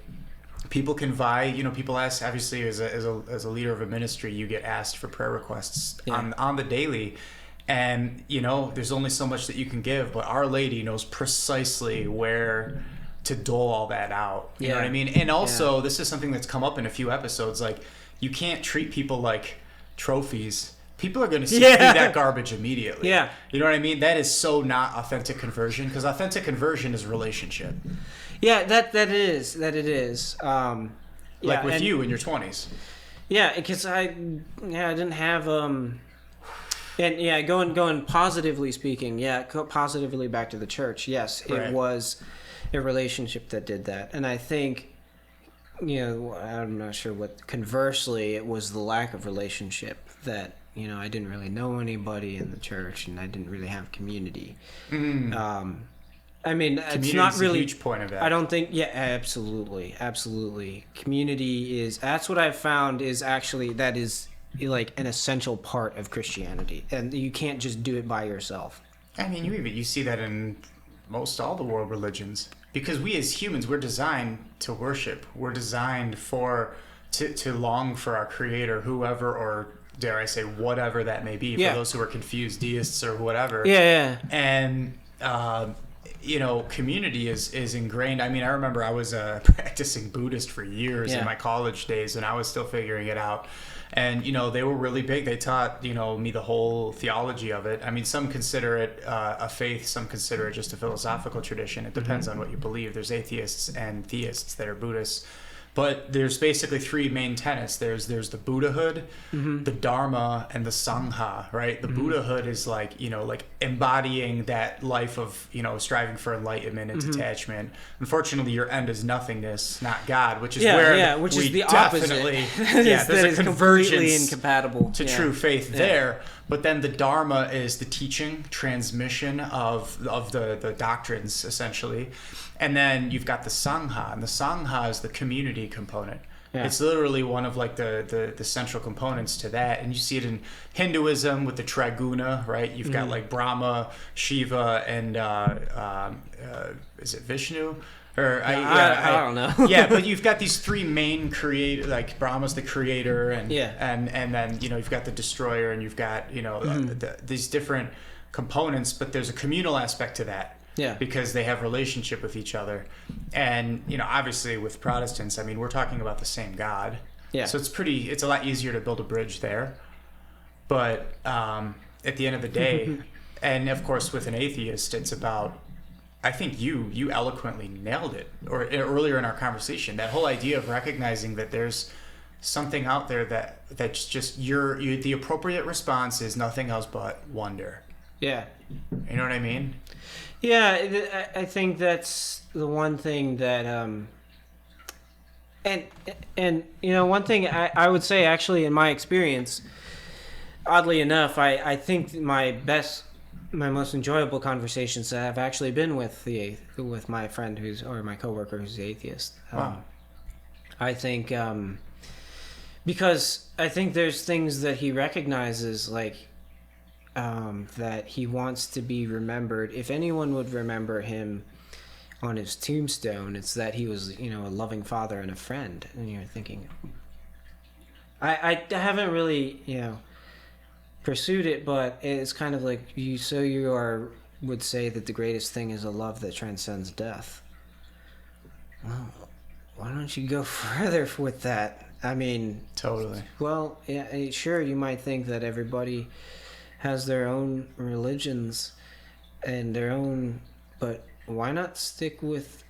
people can vie. People ask, obviously, as a leader of a ministry, you get asked for prayer requests on the daily. And, there's only so much that you can give. But Our Lady knows precisely where to dole all that out. You know what I mean? And also, this is something that's come up in a few episodes. Like, you can't treat people like trophies. People are going to see through that garbage immediately. Yeah. You know what I mean? That is so not authentic conversion, because authentic conversion is relationship. Yeah, that it is. Like with you in your 20s. Yeah, because I didn't have and going positively speaking, positively back to the church. Yes, it was a relationship that did that. And I think, I'm not sure what, conversely, it was the lack of relationship that, I didn't really know anybody in the church, and I didn't really have community. Mm. It's not really a huge point of that. I don't think, absolutely. Community that's what I've found is actually, that is like an essential part of Christianity. And you can't just do it by yourself. I mean, you see that in most all the world religions, because we as humans, we're designed to worship. We're designed to long for our Creator, whoever, or dare I say whatever that may be, for those who are confused, deists or whatever. And community is ingrained. I mean, I remember I was a practicing Buddhist for years in my college days, and I was still figuring it out. And, they were really big. They taught, me the whole theology of it. I mean, some consider it a faith. Some consider it just a philosophical tradition. It depends on what you believe. There's atheists and theists that are Buddhists. But there's basically three main tenets. There's the Buddhahood, the Dharma, and the Sangha, right? The Buddhahood is like embodying that life of, striving for enlightenment and detachment. Unfortunately, your end is nothingness, not God, which is which is the opposite. There's a convergence incompatible to true faith there. But then the Dharma is the teaching, transmission of the doctrines, essentially. And then you've got the Sangha, and the Sangha is the community component. Yeah. It's literally one of like the central components to that. And you see it in Hinduism with the Triguna, right? You've got like Brahma, Shiva, and is it Vishnu? I don't know. But you've got these three main like Brahma's the creator, and then you've got the destroyer, and you've got these different components, but there's a communal aspect to that. Yeah. Because they have relationship with each other. And, obviously with Protestants, I mean, we're talking about the same God. Yeah. So it's a lot easier to build a bridge there. But at the end of the day, and of course with an atheist, it's about, I think you eloquently nailed it, or earlier in our conversation, that whole idea of recognizing that there's something out there that's just the appropriate response is nothing else but wonder. Yeah. You know what I mean? Yeah, I think that's the one thing that, and one thing I would say, actually, in my experience, oddly enough, I think my most enjoyable conversations have actually been with my friend or my coworker who's atheist. Wow. I think, because I think there's things that he recognizes, like, that he wants to be remembered. If anyone would remember him on his tombstone, it's that he was, a loving father and a friend. And you're thinking, I haven't really, pursued it, but it's kind of like would say that the greatest thing is a love that transcends death. Well, why don't you go further with that? I mean, Totally. well, yeah, sure, you might think that everybody has their own religions and their own, but why not stick with,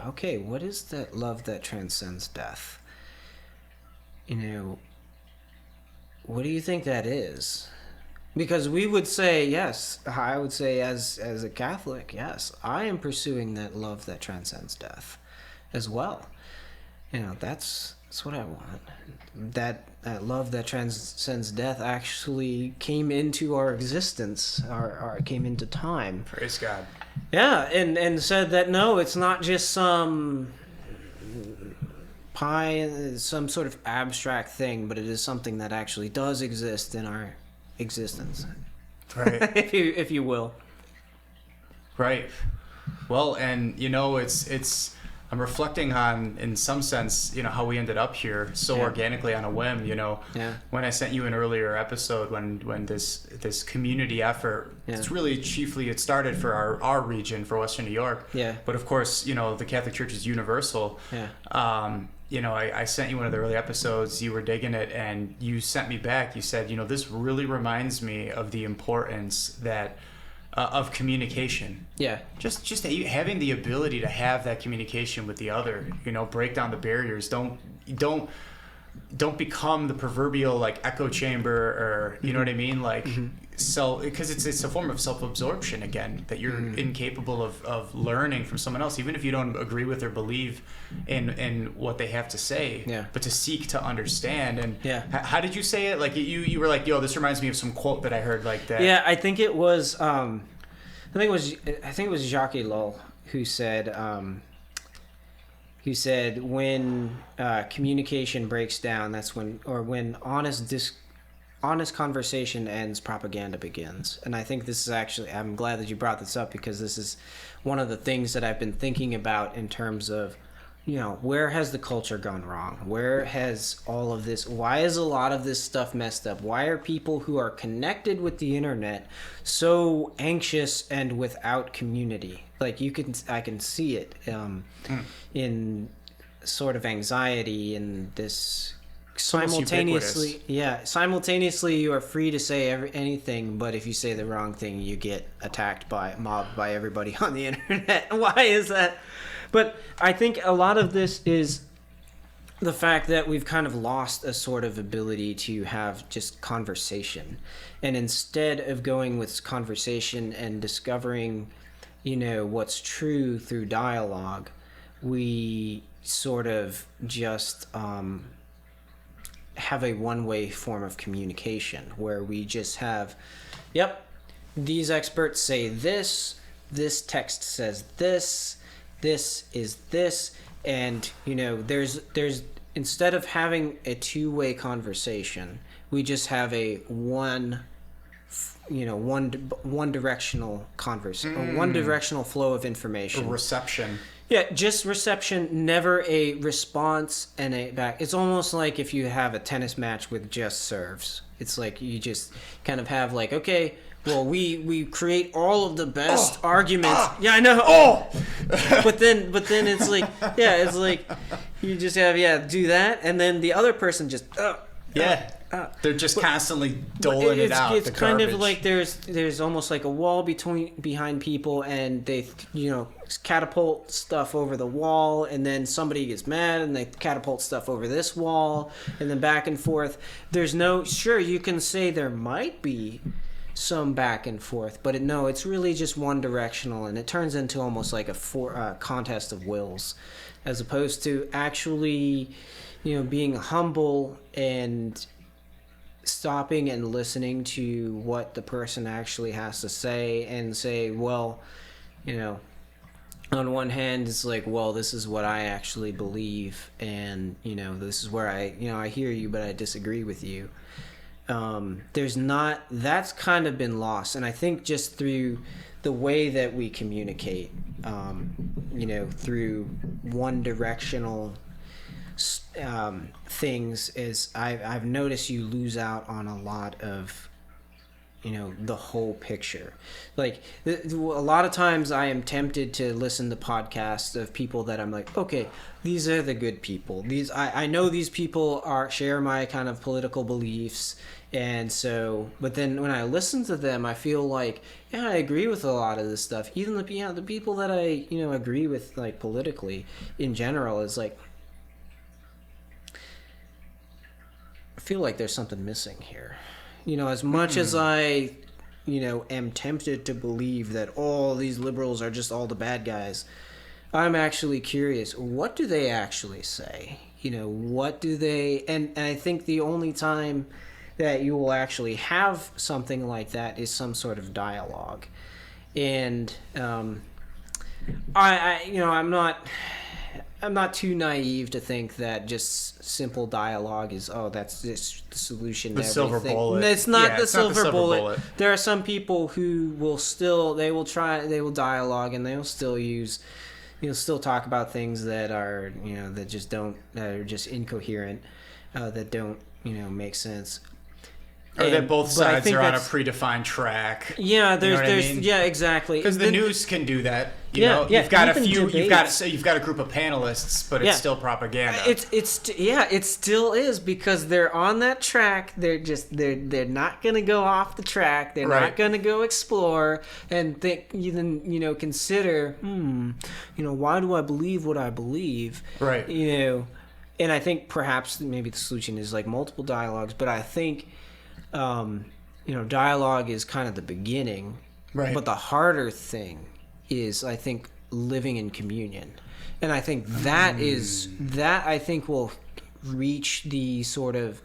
okay, what is that love that transcends death? You know, what do you think that is? Because we would say, yes, I would say as a Catholic, yes, I am pursuing that love that transcends death as well. You know, that's what I want. That love that transcends death actually came into our existence, or came into time. Praise God. Yeah, and said that no, it's not just some some sort of abstract thing, but it is something that actually does exist in our existence. Right. if you will. Right. Well, and you know, it's I'm reflecting on, in some sense, you know, how we ended up here so organically on a whim, you know. Yeah. When I sent you an earlier episode when this community effort, it's really chiefly, it started for our region, for Western New York. Yeah. But of course, you know, the Catholic Church is universal. Yeah. You know, I sent you one of the early episodes, you were digging it, and you sent me back, you said, you know, this really reminds me of the importance that of communication. Yeah. Just having the ability to have that communication with the other, you know, break down the barriers. Don't become the proverbial like echo chamber, or you know what I mean, like because it's a form of self-absorption again, that you're incapable of learning from someone else, even if you don't agree with or believe in what they have to say. Yeah. But to seek to understand. And how did you say it? Like you were like, yo, this reminds me of some quote that I heard like that. Yeah, I think it was I think it was Jacques Ellul who said when communication breaks down, that's when honest conversation ends, propaganda begins. And I think this is actually, I'm glad that you brought this up, because this is one of the things that I've been thinking about in terms of, you know, where has the culture gone wrong? Where has all of this, why is a lot of this stuff messed up? Why are people who are connected with the internet so anxious and without community? Like I can see it in sort of anxiety and this simultaneously you are free to say anything, but if you say the wrong thing, you get mobbed by everybody on the internet. Why is that? But I think a lot of this is the fact that we've kind of lost a sort of ability to have just conversation, and instead of going with conversation and discovering, you know, what's true through dialogue, we sort of just have a one-way form of communication where we just have, these experts say this text says this is this, and you know, there's instead of having a two-way conversation, we just have a one directional conversation, one directional flow of information. A reception. Yeah, just reception, never a response and a back. It's almost like if you have a tennis match with just serves. It's like you just kind of have like, okay, well, we create all of the best arguments. Yeah, I know. But then it's like, it's like you just have, do that, and then the other person just, they're just constantly doling it out. It's kind of like there's almost like a wall behind people, and they, you know, catapult stuff over the wall, and then somebody gets mad and they catapult stuff over this wall, and then back and forth. Sure, you can say there might be some back and forth, but it's really just one directional, and it turns into almost like a contest of wills, as opposed to actually, you know, being humble and stopping and listening to what the person actually has to say, and say, well, you know, on one hand, it's like, well, this is what I actually believe, and, you know, this is where I hear you, but I disagree with you. That's kind of been lost. And I think just through the way that we communicate, you know, through one directional things, is I've noticed you lose out on a lot of the whole picture. Like a lot of times I am tempted to listen to podcasts of people that I'm like, okay, these are the good people. I know these people share my kind of political beliefs. And so, but then when I listen to them, I feel like, yeah, I agree with a lot of this stuff. Even the people that I, agree with, like, politically in general, is like, I feel like there's something missing here. As much as I, am tempted to believe that all these liberals are just all the bad guys, I'm actually curious, what do they actually say? What do they, and I think the only time that you will actually have something like that is some sort of dialogue. And I'm not too naive to think that just simple dialogue is that's the solution to everything. Silver bullet. It's not the silver bullet. There are some people who will dialogue, and they will still use, still talk about things that are, that are just incoherent, that don't, make sense. Or that both sides are on a predefined track. Yeah, there's yeah, exactly. Because the news can do that. You've got you've got a group of panelists, but it's still propaganda. It still is, because they're on that track. They're not going to go off the track. They're not going to go explore and think, even consider, why do I believe what I believe? Right. And I think perhaps maybe the solution is like multiple dialogues, but I think dialogue is kind of the beginning, right? But the harder thing is, I think, living in communion, and I think that will reach the sort of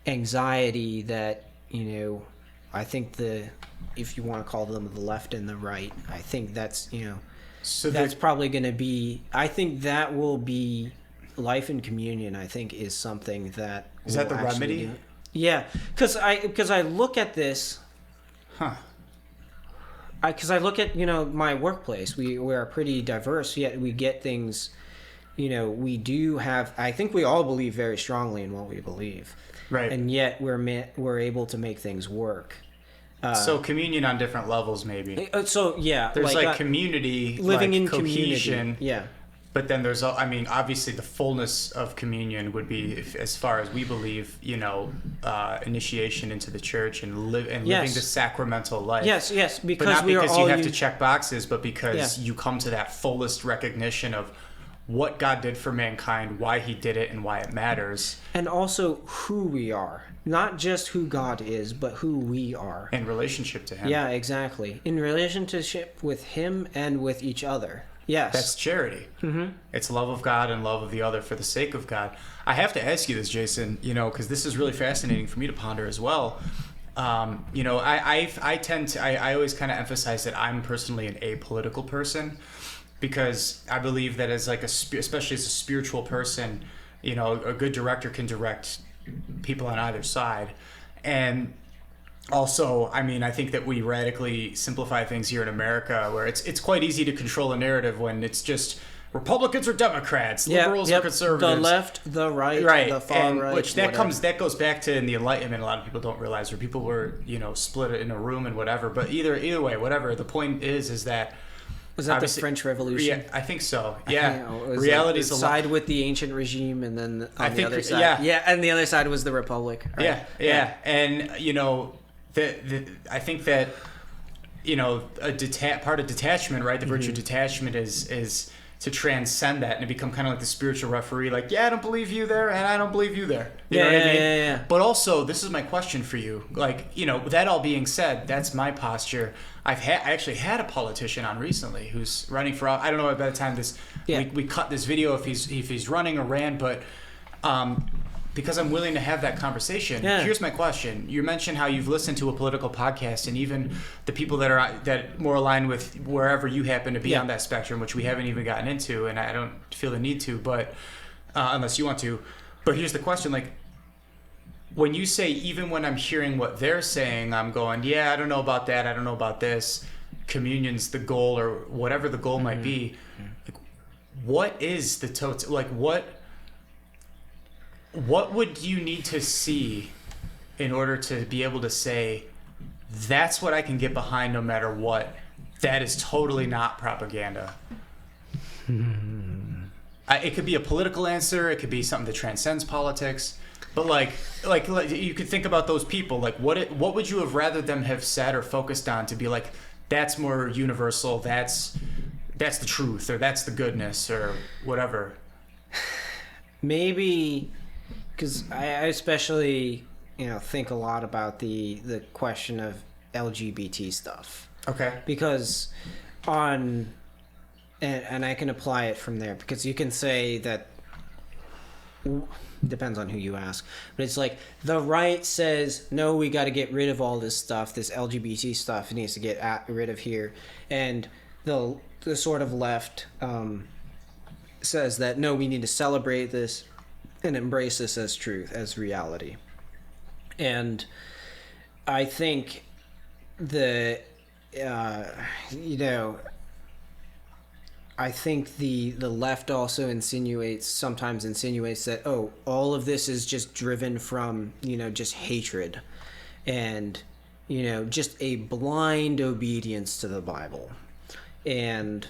anxiety that I think if you want to call them the left and the right, I think that's that's probably going to be. I think that will be life in communion. I think is something that is that the remedy. Yeah, because I look at this, because I look at my workplace. We're pretty diverse, yet we get things. We do have. I think we all believe very strongly in what we believe, right? And yet we're able to make things work. So communion on different levels, maybe. So yeah, there's community, living in cohesion, community. Yeah. But then there's, obviously the fullness of communion would be, as far as we believe, initiation into the church and living the sacramental life. Yes, because but not because you have to check boxes, but because you come to that fullest recognition of what God did for mankind, why He did it, and why it matters, and also who we are, not just who God is, but who we are in relationship to Him. Yeah, exactly, in relationship with Him and with each other. Yes. That's charity. Mm-hmm. It's love of God and love of the other for the sake of God. I have to ask you this, Jason, because this is really fascinating for me to ponder as well. I always kind of emphasize that I'm personally an apolitical person, because I believe that as especially as a spiritual person, a good director can direct people on either side. And also, I think that we radically simplify things here in America, where it's quite easy to control a narrative when it's just Republicans or Democrats, liberals or conservatives, the left, the right, the far right, which that goes back to in the Enlightenment. A lot of people don't realize where people were split in a room and whatever. But either way, whatever. The point is that. Was that the French Revolution? Yeah, I think so. Yeah, reality's a side with the ancient regime, and then on the other side, and the other side was the Republic. Right? Yeah, and I think that part of detachment, right? The virtue of detachment is to transcend that and to become kind of like the spiritual referee. Like, I don't believe you there, and I don't believe you there. You know what I mean? Yeah. But also, this is my question for you. Like, that all being said, that's my posture. I actually had a politician on recently who's running for. I don't know by the time we cut this video if he's running or ran, but. Because I'm willing to have that conversation. Here's my question. You mentioned how you've listened to a political podcast, and even the people that more align with wherever you happen to be on that spectrum, which we haven't even gotten into, and I don't feel the need to, but unless you want to. But here's the question: like, when you say, even when I'm hearing what they're saying, I'm going, I don't know about that, I don't know about this. Communion's the goal, or whatever the goal might be. Like, what is the total? Like, What would you need to see in order to be able to say that's what I can get behind no matter what. That is totally not propaganda. It could be a political answer. It could be something that transcends politics. But like you could think about those people. Like, what would you have rather them have said or focused on to be like, that's more universal. That's the truth, or that's the goodness, or whatever. Maybe because I especially think a lot about the question of LGBT stuff. Okay. Because and I can apply it from there, because you can say that depends on who you ask, but it's like the right says no, we got to get rid of all this stuff, this LGBT stuff, it needs to get rid of here, and the sort of left says that no, we need to celebrate this and embrace this as truth, as reality. And I think I think the left also sometimes insinuates that, oh, all of this is just driven from, just hatred and, just a blind obedience to the Bible. And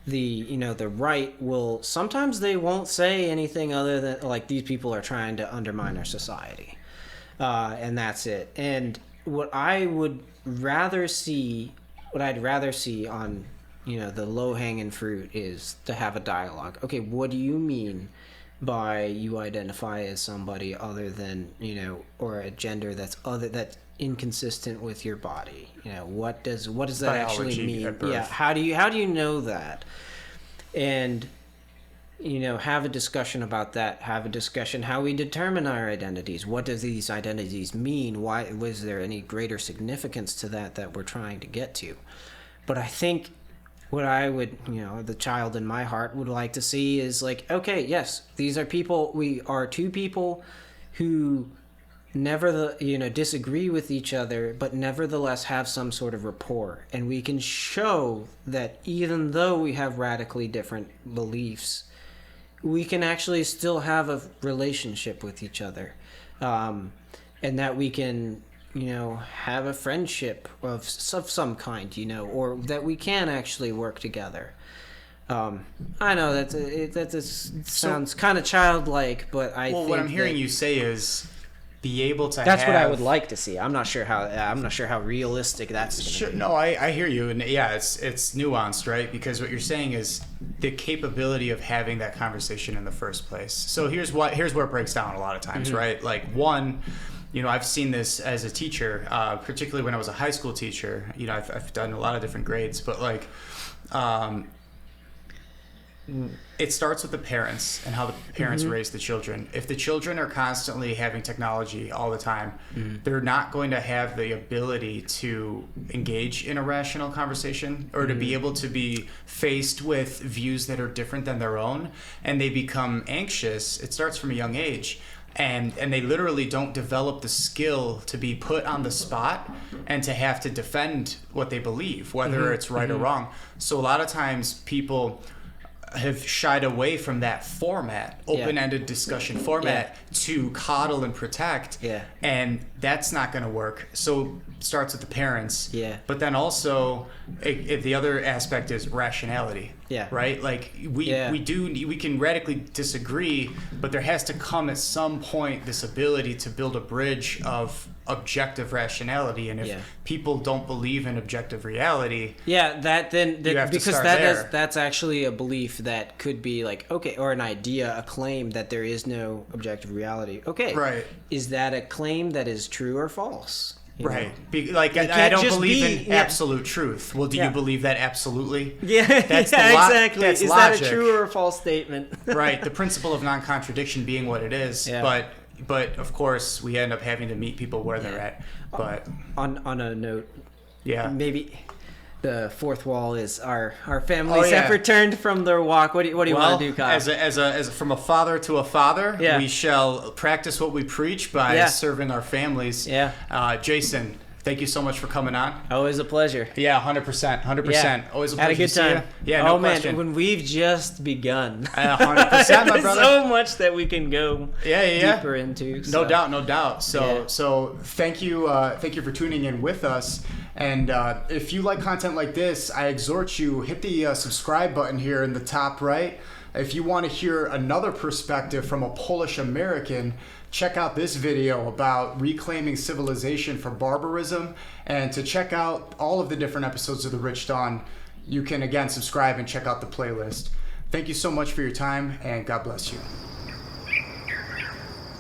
the right sometimes they won't say anything other than like, these people are trying to undermine our society. And that's it. And what I'd rather see on the low-hanging fruit is to have a dialogue. Okay, what do you mean by you identify as somebody other than, or a gender that's inconsistent with your body? What does that Biology actually mean? at birth. Yeah, how do you know that? And have a discussion about that. Have a discussion how we determine our identities. What does these identities mean? Why was there any greater significance to that we're trying to get to? But I think what I would, the child in my heart would like to see is like, okay, yes, these are people. We are two people who never, disagree with each other, but nevertheless have some sort of rapport. And we can show that even though we have radically different beliefs, we can actually still have a relationship with each other. And that we can, have a friendship of some kind, or that we can actually work together. I know that sounds kind of childlike, but I think what I'm hearing you say is be able to that's what I would like to see. I'm not sure how realistic that's going to Sure, be. no, I hear you, and yeah, it's nuanced, right? Because what you're saying is the capability of having that conversation in the first place. So here's where it breaks down a lot of times, right? Like, one, I've seen this as a teacher, particularly when I was a high school teacher. I've done a lot of different grades, but like, it starts with the parents and how the parents raise the children. If the children are constantly having technology all the time, they're not going to have the ability to engage in a rational conversation or to be able to be faced with views that are different than their own, and they become anxious. It starts from a young age. And they literally don't develop the skill to be put on the spot and to have to defend what they believe, whether it's right or wrong. So a lot of times people have shied away from that format, open-ended discussion format, to coddle and protect. Yeah. And that's not going to work. So it starts with the parents. Yeah. But then also the other aspect is rationality. Yeah. Right? Like we can radically disagree, but there has to come at some point this ability to build a bridge of objective rationality, and if people don't believe in objective reality, that's actually a belief that could be like, okay, or an idea, a claim that there is no objective reality. Okay, right? Is that a claim that is true or false? Right. I don't believe in absolute truth. Well, do you believe that absolutely? Yeah, that's exactly. That's is logic. That a true or a false statement? Right. The principle of non-contradiction being what it is, but of course we end up having to meet people where they're at. But on a note, maybe the fourth wall is our families have returned from their walk. What do you want to do, Kyle? As from a father to a father, we shall practice what we preach by serving our families. Yeah. Jason, Thank you so much for coming on. Always a pleasure. Yeah, 100%. 100%. Yeah. Always a pleasure. Had a good time. Yeah, no man, question. when we've just begun. 100%, my brother. So much that we can go yeah. deeper into. So. No doubt. So thank you for tuning in with us. And if you like content like this, I exhort you, hit the subscribe button here in the top right. If you want to hear another perspective from a Polish American, check out this video about reclaiming civilization from barbarism. And to check out all of the different episodes of The Rich Dawn, you can again subscribe and check out the playlist. Thank you so much for your time, and God bless you.